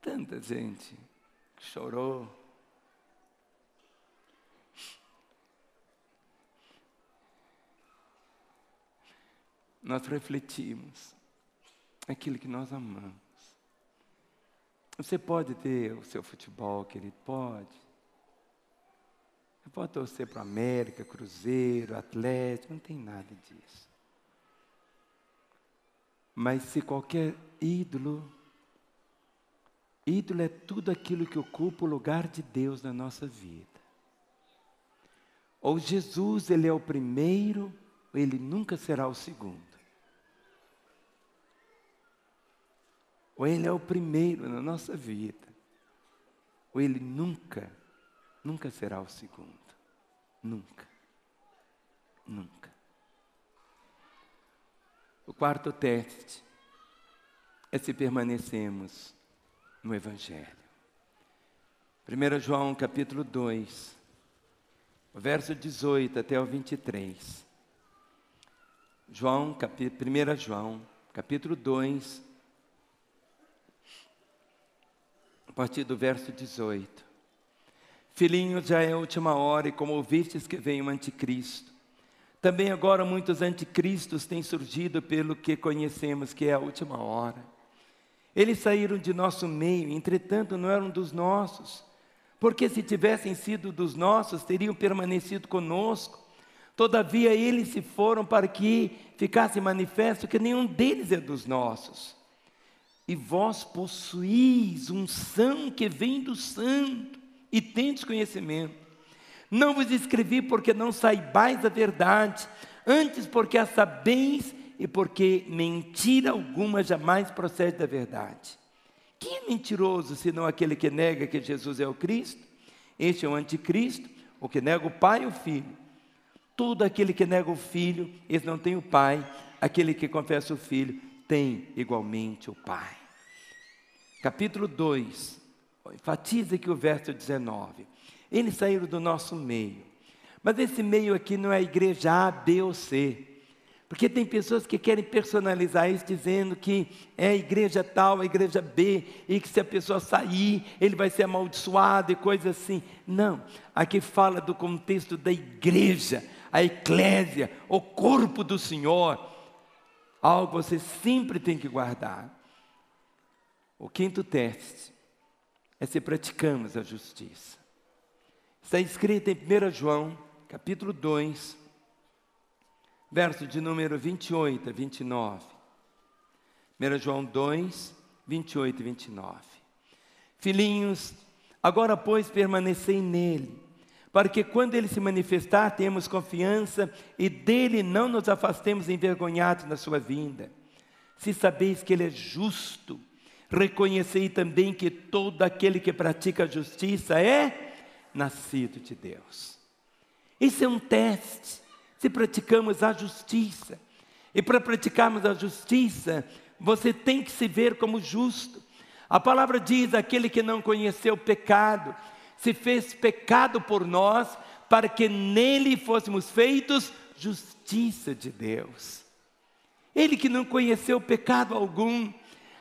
tanta gente que chorou. Nós refletimos aquilo que nós amamos. Você pode ter o seu futebol, querido, pode. Você pode torcer para o América, Cruzeiro, Atlético, não tem nada disso. Mas se qualquer ídolo Ídolo é tudo aquilo que ocupa o lugar de Deus na nossa vida. Ou Jesus, ele é o primeiro, ou ele nunca será o segundo. Ou ele é o primeiro na nossa vida, ou ele nunca será o segundo. Nunca. Nunca. O quarto teste é se permanecemos no Evangelho. 1 João capítulo 2, verso 18 até o 23. 1 João capítulo 2, a partir do verso 18. Filhinhos, já é a última hora, e como ouvistes que vem o anticristo, também agora muitos anticristos têm surgido pelo que conhecemos que é a última hora. Eles saíram de nosso meio, entretanto não eram dos nossos, porque se tivessem sido dos nossos, teriam permanecido conosco. Todavia eles se foram para que ficasse manifesto que nenhum deles é dos nossos. E vós possuís unção que vem do Santo, e tendes conhecimento. Não vos escrevi porque não saibais a verdade, antes porque a sabeis, e porque mentira alguma jamais procede da verdade. Quem é mentiroso, senão aquele que nega que Jesus é o Cristo? Este é o anticristo, o que nega o Pai e o Filho. Todo aquele que nega o Filho, esse não tem o Pai. Aquele que confessa o Filho, tem igualmente o Pai. Capítulo 2, enfatiza aqui o verso 19. Eles saíram do nosso meio. Mas esse meio aqui não é a igreja A, B ou C. Porque tem pessoas que querem personalizar isso, dizendo que é a igreja tal, a igreja B, e que se a pessoa sair, ele vai ser amaldiçoado e coisas assim. Não, aqui fala do contexto da igreja, a eclésia, o corpo do Senhor. Algo você sempre tem que guardar. O quinto teste é se praticamos a justiça. Está escrito em 1 João, capítulo 2, verso de número 28 a 29. 1 João 2, 28 e 29. Filhinhos, agora pois permanecei nele, para que quando ele se manifestar, tenhamos confiança e dele não nos afastemos envergonhados na sua vinda. Se sabeis que ele é justo, reconhecei também que todo aquele que pratica a justiça é nascido de Deus. Esse é um teste. Se praticamos a justiça, e para praticarmos a justiça, você tem que se ver como justo. A palavra diz: aquele que não conheceu o pecado, se fez pecado por nós, para que nele fôssemos feitos justiça de Deus. Ele que não conheceu pecado algum,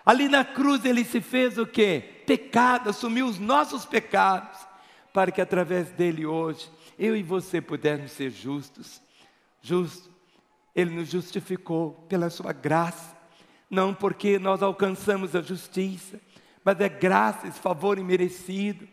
ali na cruz ele se fez o quê? Pecado, assumiu os nossos pecados, para que através dele hoje, eu e você pudermos ser justos. Justo, ele nos justificou pela sua graça, não porque nós alcançamos a justiça, mas é graça, esse favor imerecido.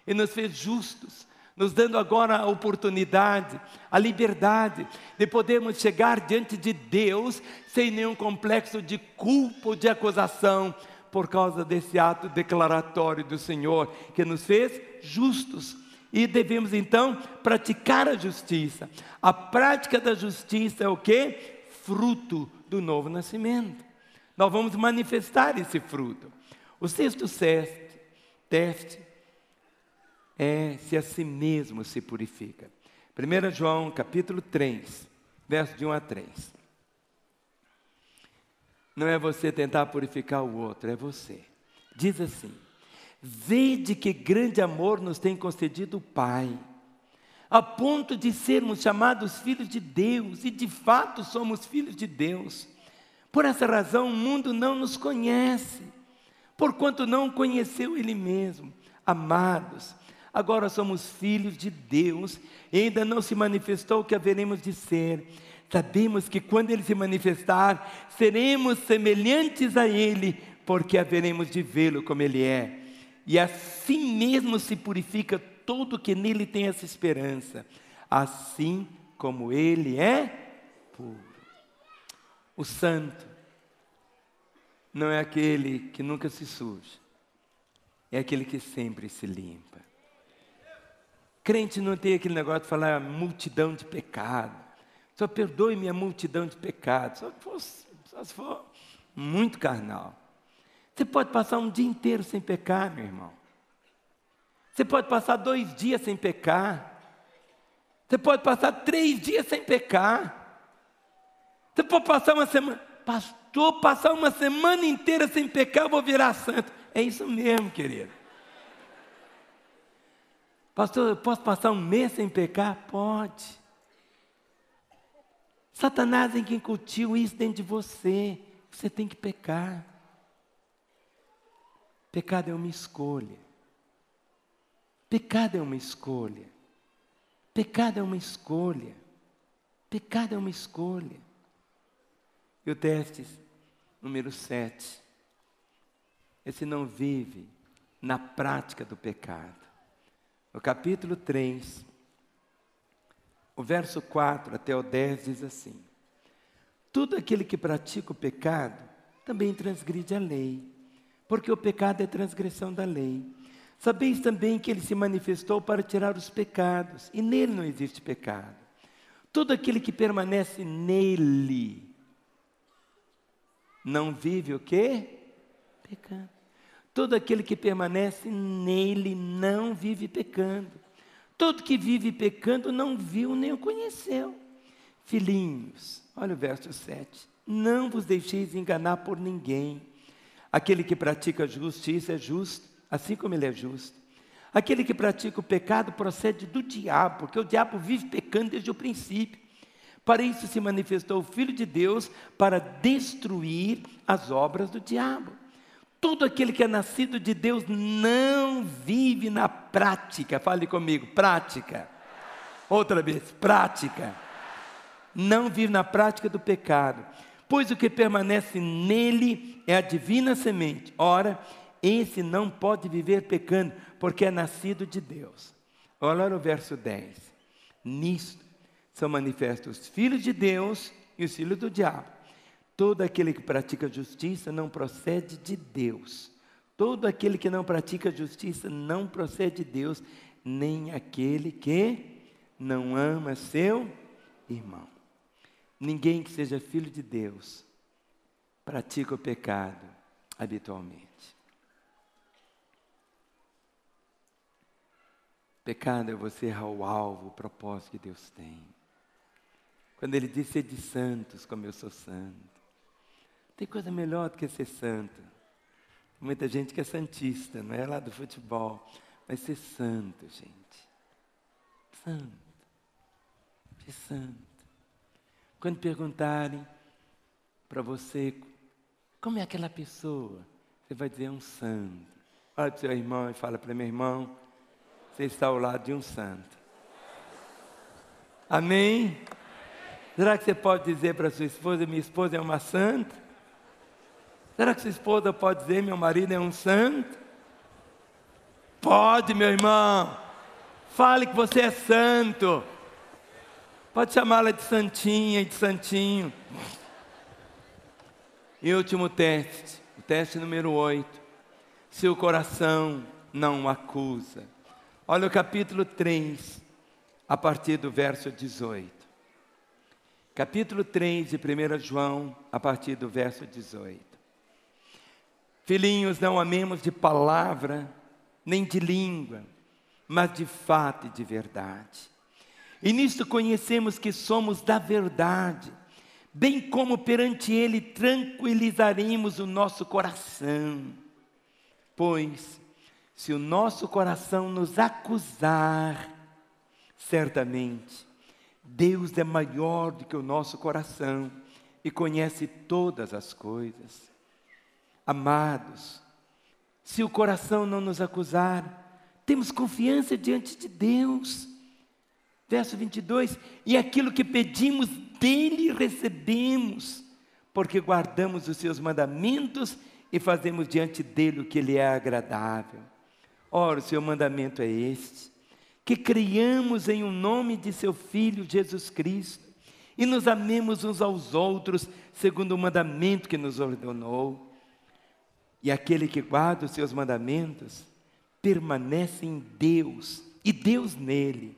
Ele nos fez justos, nos dando agora a oportunidade, a liberdade de podermos chegar diante de Deus sem nenhum complexo de culpa ou de acusação, por causa desse ato declaratório do Senhor, que nos fez justos. E devemos então praticar a justiça. A prática da justiça é o quê? Fruto do novo nascimento. Nós vamos manifestar esse fruto. O sexto teste é se a si mesmo se purifica. 1 João capítulo 3, verso de 1 a 3. Não é você tentar purificar o outro, é você. Diz assim: vede que grande amor nos tem concedido o Pai, a ponto de sermos chamados filhos de Deus, e de fato somos filhos de Deus. Por essa razão o mundo não nos conhece, porquanto não conheceu Ele mesmo. Amados, agora somos filhos de Deus, e ainda não se manifestou o que haveremos de ser. Sabemos que quando Ele se manifestar, seremos semelhantes a Ele, porque haveremos de vê-lo como Ele é. E assim mesmo se purifica todo que nele tem essa esperança, assim como ele é puro. O santo não é aquele que nunca se suja, é aquele que sempre se limpa. Crente não tem aquele negócio de falar multidão de pecado. Só perdoe minha multidão de pecados. Só se for muito carnal. Você pode passar um dia inteiro sem pecar, meu irmão. Você pode passar 2 dias sem pecar. Você pode passar 3 dias sem pecar. Você pode passar uma semana. Pastor, passar uma semana inteira sem pecar, eu vou virar santo. É isso mesmo, querido. Pastor, eu posso passar 1 mês sem pecar? Pode. Satanás é quem incutiu isso dentro de você. Você tem que pecar. Pecado é uma escolha. Pecado é uma escolha. Pecado é uma escolha. Pecado é uma escolha. E o teste número 7. Esse não vive na prática do pecado. No capítulo 3, o verso 4 até o 10 diz assim: Todo aquele que pratica o pecado também transgride a lei, porque o pecado é transgressão da lei. Sabeis também que ele se manifestou para tirar os pecados, e nele não existe pecado. Todo aquele que permanece nele não vive o quê? Pecado. Todo aquele que permanece nele não vive pecando. Todo que vive pecando não viu nem o conheceu. Filhinhos, olha o verso 7. Não vos deixeis enganar por ninguém. Aquele que pratica a justiça é justo, assim como ele é justo. Aquele que pratica o pecado procede do diabo, porque o diabo vive pecando desde o princípio. Para isso se manifestou o Filho de Deus, para destruir as obras do diabo. Todo aquele que é nascido de Deus não vive na prática. Fale comigo, prática. Outra vez, prática. Não vive na prática do pecado. Pois o que permanece nele é a divina semente. Ora, esse não pode viver pecando, porque é nascido de Deus. Olha o verso 10. Nisto são manifestos os filhos de Deus e os filhos do diabo. Todo aquele que pratica justiça não procede de Deus. Todo aquele que não pratica justiça não procede de Deus, nem aquele que não ama seu irmão. Ninguém que seja filho de Deus pratica o pecado habitualmente. Pecado é você errar o alvo, o propósito que Deus tem. Quando Ele diz ser de santos, como eu sou santo. Tem coisa melhor do que ser santo. Muita gente que é santista, não é lá do futebol. Mas ser santo, gente. Santo. Ser santo. Quando perguntarem para você, como é aquela pessoa? Você vai dizer, um santo. Olha para o seu irmão e fala para meu irmão, você está ao lado de um santo. Amém? Será que você pode dizer para sua esposa, minha esposa é uma santa? Será que sua esposa pode dizer, meu marido é um santo? Pode, meu irmão. Fale que você é santo. Pode chamá-la de santinha e de santinho. E último teste, o teste número 8. Seu coração não o acusa. Olha o capítulo 3, a partir do verso 18. Capítulo 3 de 1 João, a partir do verso 18. Filhinhos, não amemos de palavra, nem de língua, mas de fato e de verdade. E nisto conhecemos que somos da verdade, bem como perante Ele tranquilizaremos o nosso coração. Pois, se o nosso coração nos acusar, certamente, Deus é maior do que o nosso coração e conhece todas as coisas. Amados, se o coração não nos acusar, temos confiança diante de Deus. Verso 22, e aquilo que pedimos dele recebemos, porque guardamos os seus mandamentos e fazemos diante dele o que lhe é agradável. Ora, o seu mandamento é este, que creiamos em o nome de seu Filho Jesus Cristo, e nos amemos uns aos outros, segundo o mandamento que nos ordenou. E aquele que guarda os seus mandamentos permanece em Deus e Deus nele.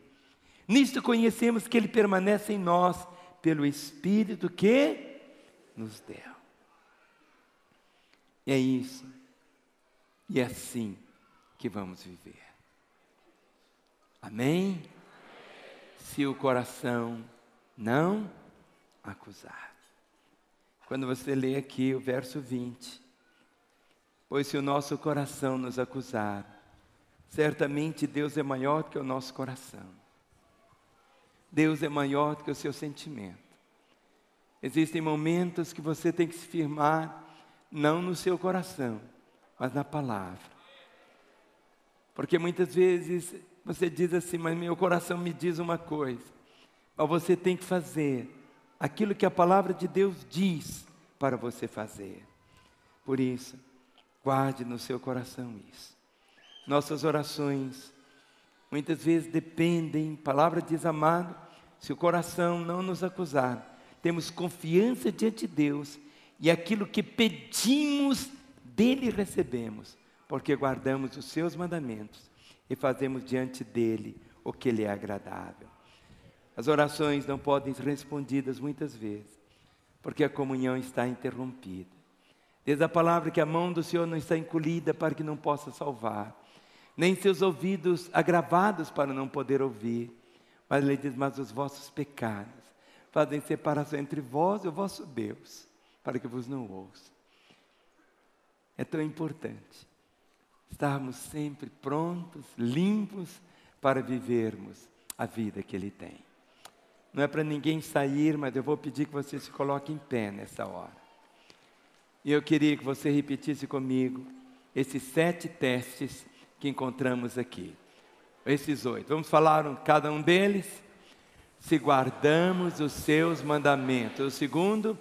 Nisto conhecemos que ele permanece em nós pelo Espírito que nos deu. E é isso. E é assim que vamos viver. Amém? Se o coração não acusar. Quando você lê aqui o verso 20, pois se o nosso coração nos acusar, certamente Deus é maior do que o nosso coração. Deus é maior do que o seu sentimento. Existem momentos que você tem que se firmar, não no seu coração, mas na palavra. Porque muitas vezes você diz assim, mas meu coração me diz uma coisa. Mas você tem que fazer aquilo que a palavra de Deus diz para você fazer. Por isso, guarde no seu coração isso. Nossas orações, muitas vezes dependem, a palavra diz, amado, se o coração não nos acusar, temos confiança diante de Deus, e aquilo que pedimos, dele recebemos, porque guardamos os seus mandamentos, e fazemos diante dele o que lhe é agradável. As orações não podem ser respondidas muitas vezes, porque a comunhão está interrompida. Diz a palavra que a mão do Senhor não está encolhida para que não possa salvar, nem seus ouvidos agravados para não poder ouvir. Mas ele diz, mas os vossos pecados fazem separação entre vós e o vosso Deus, para que vos não ouça. É tão importante estarmos sempre prontos, limpos, para vivermos a vida que Ele tem. Não é para ninguém sair, mas eu vou pedir que você se coloque em pé nessa hora. E eu queria que você repetisse comigo esses 7 testes que encontramos aqui. Esses 8. Vamos falar cada um deles? Se guardamos os seus mandamentos. O segundo,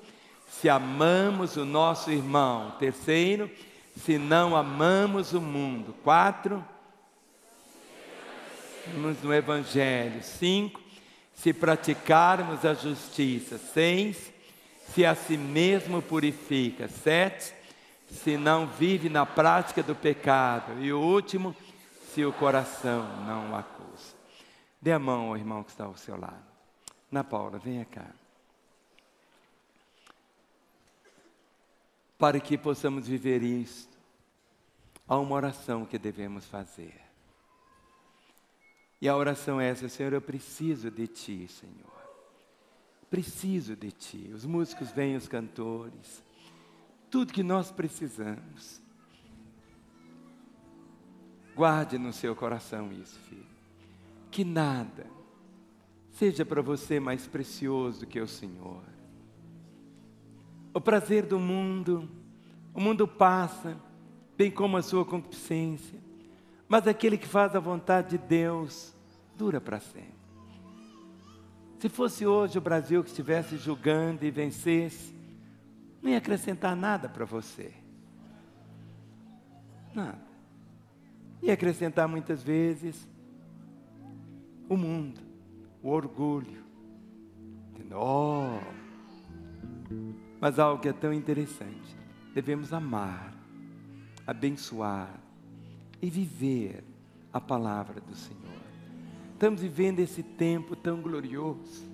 se amamos o nosso irmão. Terceiro, se não amamos o mundo. 4, no Evangelho. 5, se praticarmos a justiça. 6, se a si mesmo purifica. 7, se não vive na prática do pecado. E o último, se o coração não o acusa. Dê a mão ao irmão que está ao seu lado. Ana Paula, venha cá. Para que possamos viver isto, há uma oração que devemos fazer. E a oração é essa: Senhor, eu preciso de Ti, Senhor. Preciso de Ti. Os músicos vêm, os cantores. Tudo que nós precisamos. Guarde no seu coração isso, filho. Que nada seja para você mais precioso do que o Senhor. O prazer do mundo, o mundo passa, bem como a sua concupiscência, mas aquele que faz a vontade de Deus, dura para sempre. Se fosse hoje o Brasil que estivesse julgando e vencesse, não ia acrescentar nada para você. Nada. Ia acrescentar muitas vezes o mundo, o orgulho. Mas algo que é tão interessante: devemos amar, abençoar e viver a palavra do Senhor. Estamos vivendo esse tempo tão glorioso.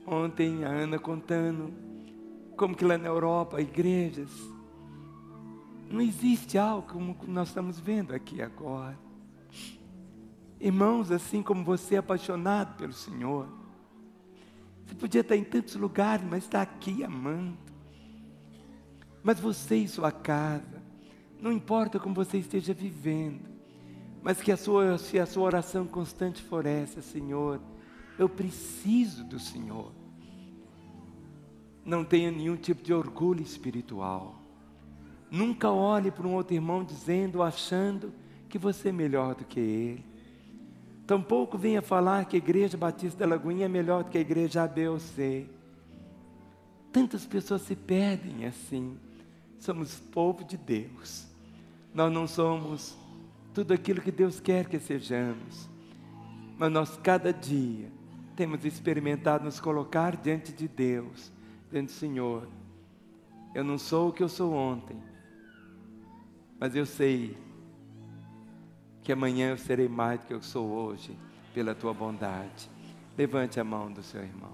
Ontem a Ana contando como que lá na Europa, igrejas, não existe algo como nós estamos vendo aqui agora. Irmãos, assim como você é apaixonado pelo Senhor, você podia estar em tantos lugares, mas está aqui amando. Mas você e sua casa, não importa como você esteja vivendo, mas que se a sua oração constante for essa: Senhor, eu preciso do Senhor. Não tenha nenhum tipo de orgulho espiritual. Nunca olhe para um outro irmão dizendo ou achando que você é melhor do que ele. Tampouco venha falar que a Igreja Batista da Lagoinha é melhor do que a Igreja A, B ou C. Tantas pessoas se perdem assim. Somos povo de Deus. Nós não somos tudo aquilo que Deus quer que sejamos. Mas nós cada dia temos experimentado nos colocar diante de Deus, dizendo: Senhor, eu não sou o que eu sou ontem, mas eu sei que amanhã eu serei mais do que eu sou hoje, pela tua bondade. Levante a mão do seu irmão.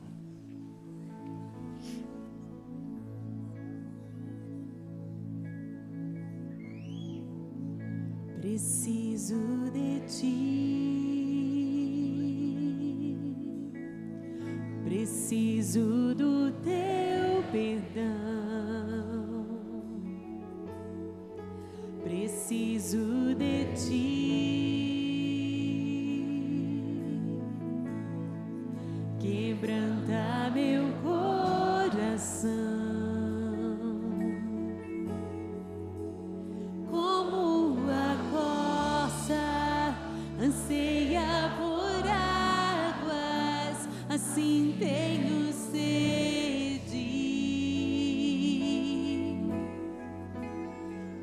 Preciso de ti, preciso do teu perdão, preciso de ti, quebranta meu coração. Anseia por águas, assim tenho sede.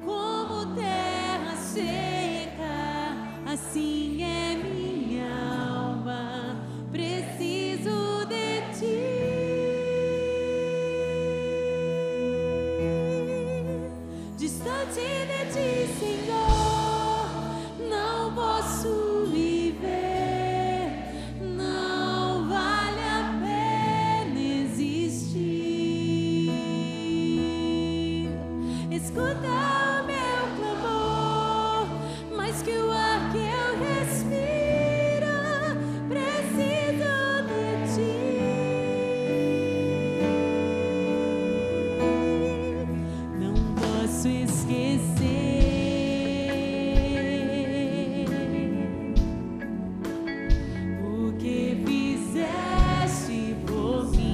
Como terra seca, assim é minha alma, preciso de ti. Distante de ti, Senhor, não posso escuta o meu clamor, mais que o ar que eu respiro, preciso de ti. Não posso esquecer o que fizeste por mim.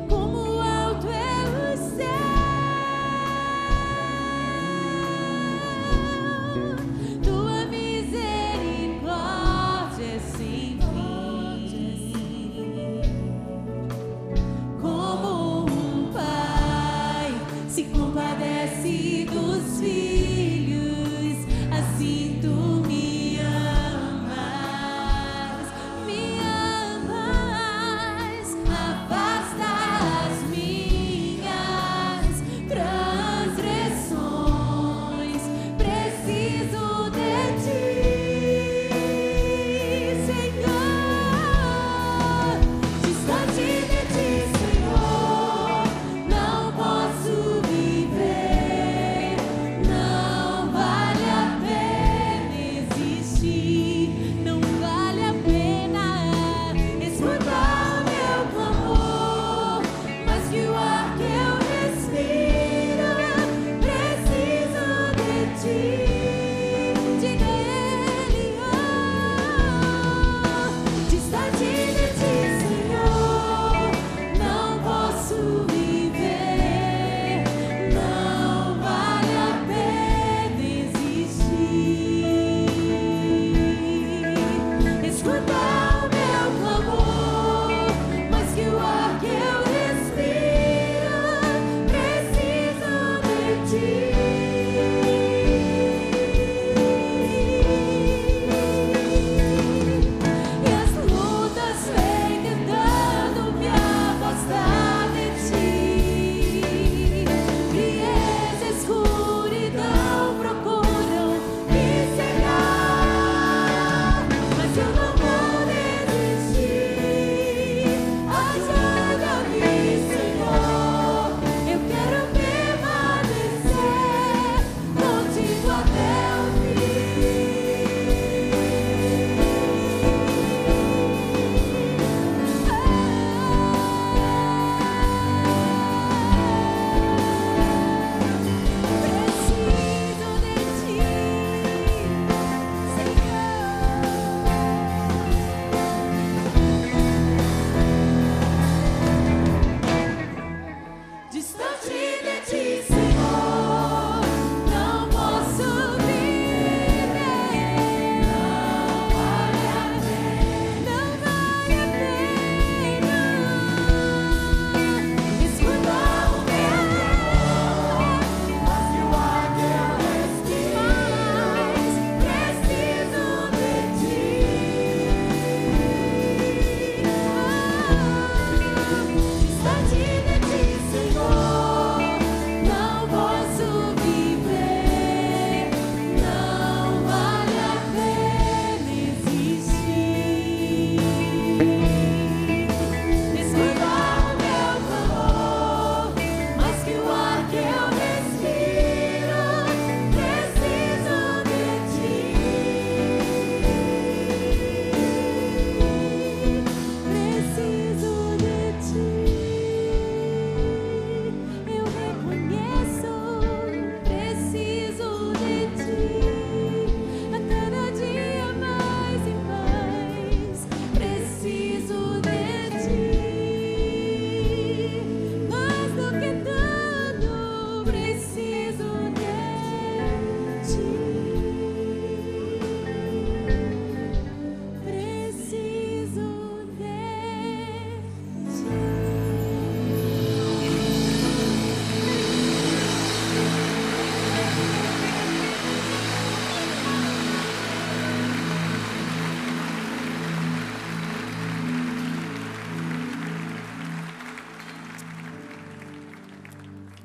Como alto é o céu, tua misericórdia é sem fim. Como um pai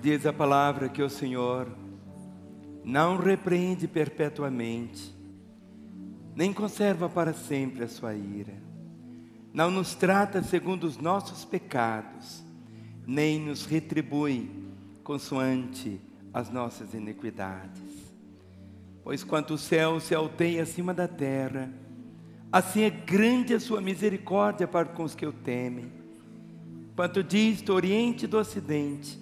Diz a palavra que o Senhor não repreende perpetuamente, nem conserva para sempre a sua ira. Não nos trata segundo os nossos pecados, nem nos retribui consoante as nossas iniquidades. Pois quanto o céu se alteia acima da terra, assim é grande a sua misericórdia para com os que o temem. Quanto diz o oriente do ocidente,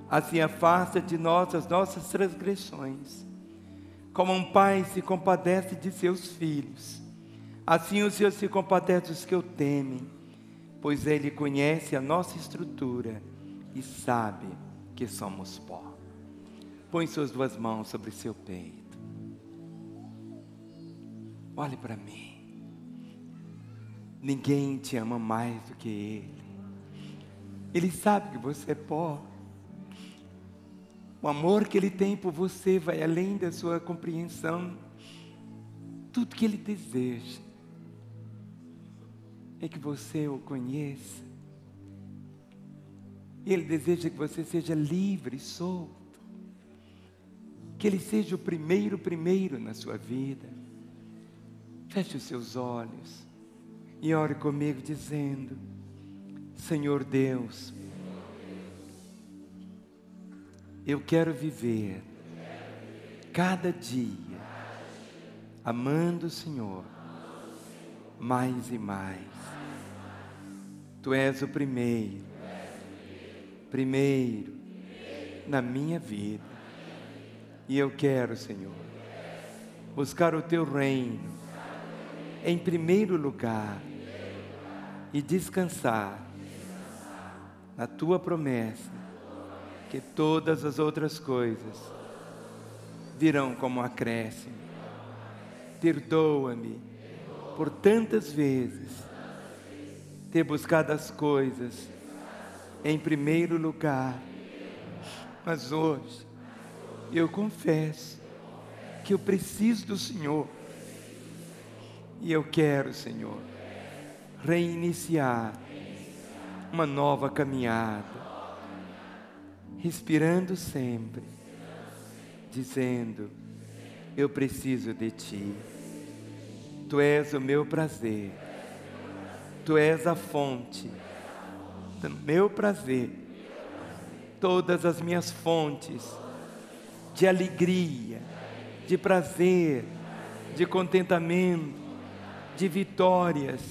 assim afasta de nós as nossas transgressões. Como um pai se compadece de seus filhos, assim o Senhor se compadece dos que o temem, pois Ele conhece a nossa estrutura e sabe que somos pó. Põe suas duas mãos sobre seu peito. Olhe para mim. Ninguém te ama mais do que Ele. Ele sabe que você é pó. O amor que Ele tem por você vai além da sua compreensão. Tudo que Ele deseja é que você o conheça. Ele deseja que você seja livre, solto. Que Ele seja o primeiro na sua vida. Feche os seus olhos e ore comigo dizendo: Senhor Deus, eu quero viver cada dia amando o Senhor mais e mais. Tu és o primeiro na minha vida. E eu quero, Senhor, buscar o Teu reino em primeiro lugar e descansar na Tua promessa que todas as outras coisas virão como acréscimo. Perdoa-me por tantas vezes ter buscado as coisas em primeiro lugar, mas hoje eu confesso que eu preciso do Senhor e eu quero, Senhor, reiniciar uma nova caminhada, respirando sempre, dizendo: eu preciso de Ti. Tu és o meu prazer, Tu és a fonte do meu prazer. Todas as minhas fontes de alegria, de prazer, de contentamento, de vitórias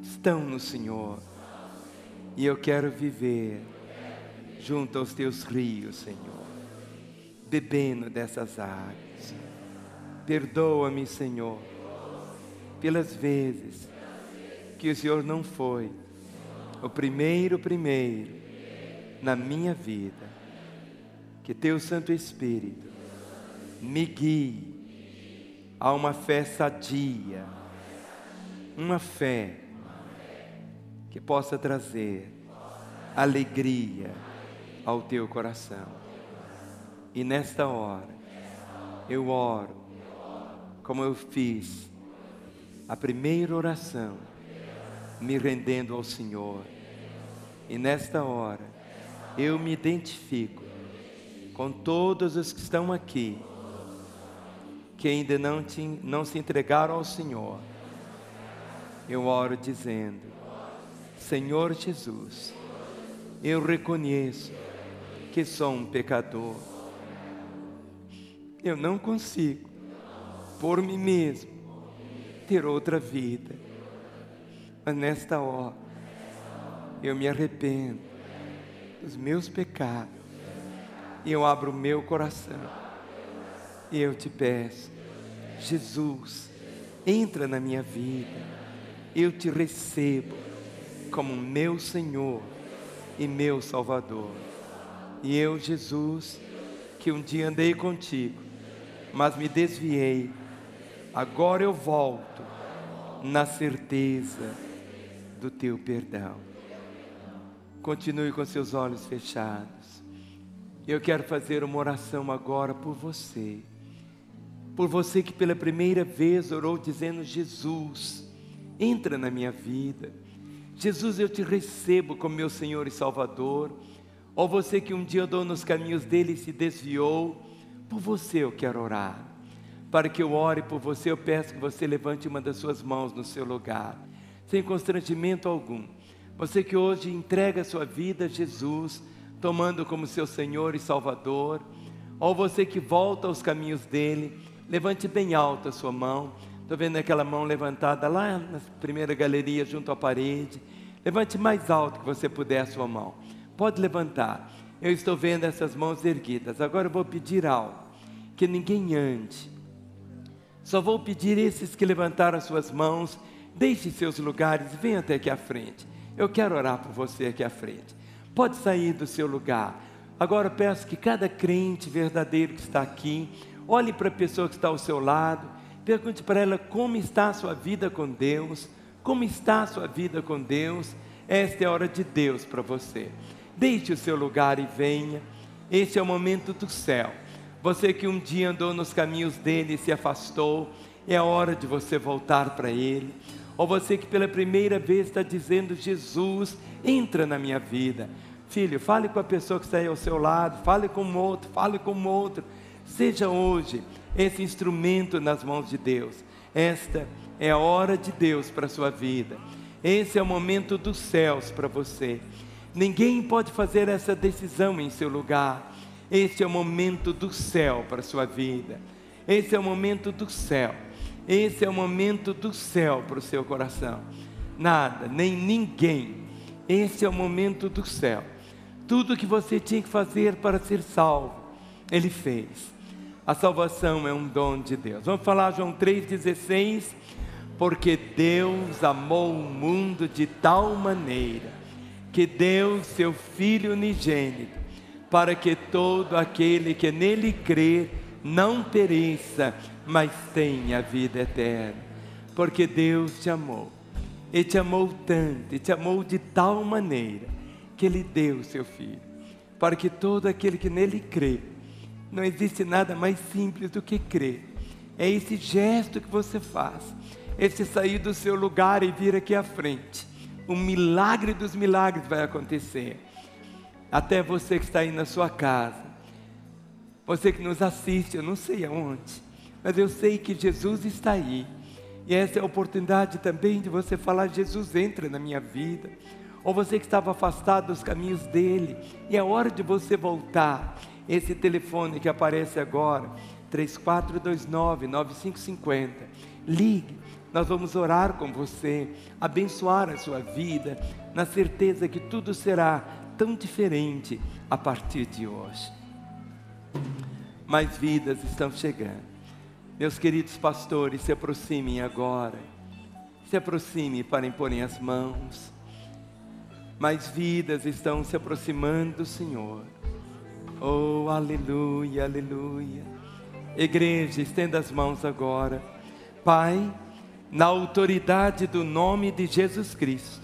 estão no Senhor. E eu quero viver junto aos Teus rios, Senhor, bebendo dessas águas. Perdoa-me, Senhor, pelas vezes que o Senhor não foi o primeiro na minha vida. Que Teu Santo Espírito me guie a uma fé sadia, uma fé que possa trazer alegria ao Teu coração. E nesta hora eu oro como eu fiz a primeira oração, me rendendo ao Senhor. E nesta hora eu me identifico com todos os que estão aqui, que ainda não se entregaram ao Senhor. Eu oro dizendo: Senhor Jesus, eu reconheço que sou um pecador. Eu não consigo, por mim mesmo, ter outra vida. Mas nesta hora, eu me arrependo dos meus pecados. E eu abro o meu coração. E eu te peço: Jesus, entra na minha vida. Eu te recebo como meu Senhor e meu Salvador. E eu, Jesus, que um dia andei contigo, mas me desviei, agora eu volto na certeza do teu perdão. Continue com seus olhos fechados. Eu quero fazer uma oração agora por você. Por você que pela primeira vez orou dizendo: Jesus, entra na minha vida. Jesus, eu te recebo como meu Senhor e Salvador. Ou você que um dia andou nos caminhos dele e se desviou, por você eu quero orar. Para que eu ore por você, eu peço que você levante uma das suas mãos no seu lugar, sem constrangimento algum. Você que hoje entrega a sua vida a Jesus, tomando como seu Senhor e Salvador, ou você que volta aos caminhos dele, levante bem alto a sua mão. Estou vendo aquela mão levantada lá na primeira galeria, junto à parede. Levante mais alto que você puder a sua mão. Pode levantar. Eu estou vendo essas mãos erguidas. Agora eu vou pedir algo, que ninguém ande. Só vou pedir esses que levantaram as suas mãos, deixe seus lugares e venham até aqui à frente. Eu quero orar por você aqui à frente. Pode sair do seu lugar. Agora eu peço que cada crente verdadeiro que está aqui, olhe para a pessoa que está ao seu lado, pergunte para ela como está a sua vida com Deus, como está a sua vida com Deus. Esta é a hora de Deus para você. Deixe o seu lugar e venha. Este é o momento do céu. Você que um dia andou nos caminhos dele e se afastou, é a hora de você voltar para ele. Ou você que pela primeira vez está dizendo: Jesus, entra na minha vida. Filho, fale com a pessoa que está aí ao seu lado, fale com o outro, fale com o outro. Seja hoje esse instrumento nas mãos de Deus. Esta é a hora de Deus para a sua vida. Esse é o momento dos céus para você. Ninguém pode fazer essa decisão em seu lugar. Este é o momento do céu para a sua vida. Esse é o momento do céu. Esse é o momento do céu para o seu coração. Nada, nem ninguém. Esse é o momento do céu. Tudo que você tinha que fazer para ser salvo, Ele fez. A salvação é um dom de Deus. Vamos falar João 3,16. Porque Deus amou o mundo de tal maneira, que deu seu Filho unigênito, para que todo aquele que nele crê, não pereça, mas tenha a vida eterna. Porque Deus te amou. Ele te amou tanto, e te amou de tal maneira, que Ele deu o seu Filho, para que todo aquele que nele crê, não existe nada mais simples do que crer. É esse gesto que você faz, esse sair do seu lugar e vir aqui à frente. O milagre dos milagres vai acontecer. Até você que está aí na sua casa, você que nos assiste, eu não sei aonde, mas eu sei que Jesus está aí. E essa é a oportunidade também de você falar: Jesus, entra na minha vida. Ou você que estava afastado dos caminhos dele, e é hora de você voltar. Esse telefone que aparece agora, 3429-9550, ligue. Nós vamos orar com você, abençoar a sua vida, na certeza que tudo será tão diferente a partir de hoje. Mais vidas estão chegando. Meus queridos pastores, se aproximem agora. Se aproximem para imporem as mãos. Mais vidas estão se aproximando do Senhor. Oh, aleluia, aleluia. Igreja, estenda as mãos agora. Pai, na autoridade do nome de Jesus Cristo,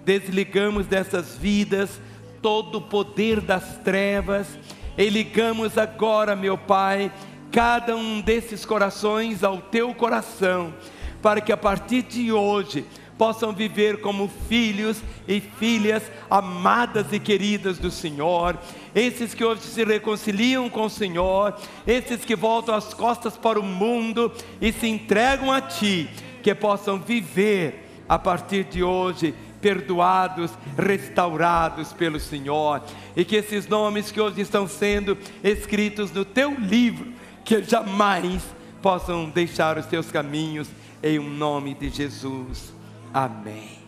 desligamos dessas vidas todo o poder das trevas e ligamos agora, meu Pai, cada um desses corações ao Teu coração, para que a partir de hoje possam viver como filhos e filhas amadas e queridas do Senhor. Esses que hoje se reconciliam com o Senhor, esses que voltam as costas para o mundo e se entregam a Ti, que possam viver a partir de hoje perdoados, restaurados pelo Senhor, e que esses nomes que hoje estão sendo escritos no Teu livro, que jamais possam deixar os Teus caminhos, em um nome de Jesus, amém.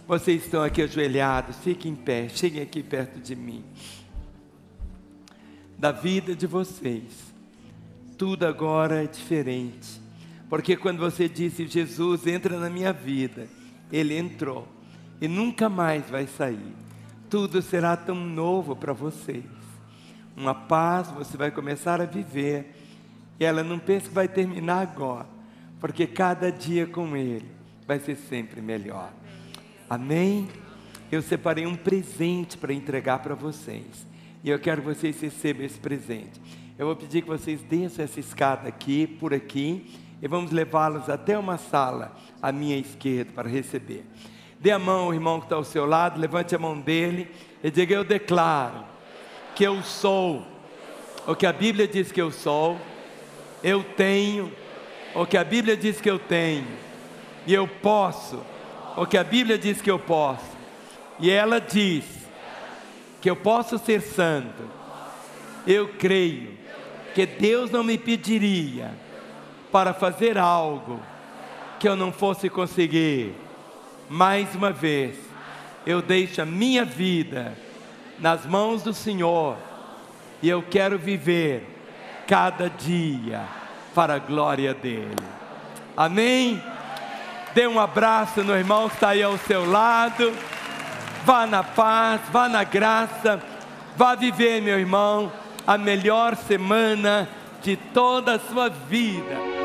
Vocês estão aqui ajoelhados, fiquem em pé, cheguem aqui perto de mim. Da vida de vocês, tudo agora é diferente. Porque quando você disse: Jesus, entra na minha vida, Ele entrou e nunca mais vai sair. Tudo será tão novo para vocês. Uma paz você vai começar a viver, e ela não pensa que vai terminar agora, porque cada dia com Ele vai ser sempre melhor. Amém? Eu separei um presente para entregar para vocês, e eu quero que vocês recebam esse presente. Eu vou pedir que vocês desçam essa escada aqui, por aqui, e vamos levá-los até uma sala à minha esquerda para receber. Dê a mão ao irmão que está ao seu lado, levante a mão dele e diga: eu declaro que eu sou o que a Bíblia diz que eu sou, eu tenho o que a Bíblia diz que eu tenho, e eu posso o que a Bíblia diz que eu posso, e ela diz que eu posso ser santo. Eu creio que Deus não me pediria para fazer algo que eu não fosse conseguir. Mais uma vez, eu deixo a minha vida nas mãos do Senhor, e eu quero viver cada dia para a glória dEle. Amém? Dê um abraço no irmão que está aí ao seu lado. Vá na paz, vá na graça, vá viver, meu irmão, a melhor semana de toda a sua vida.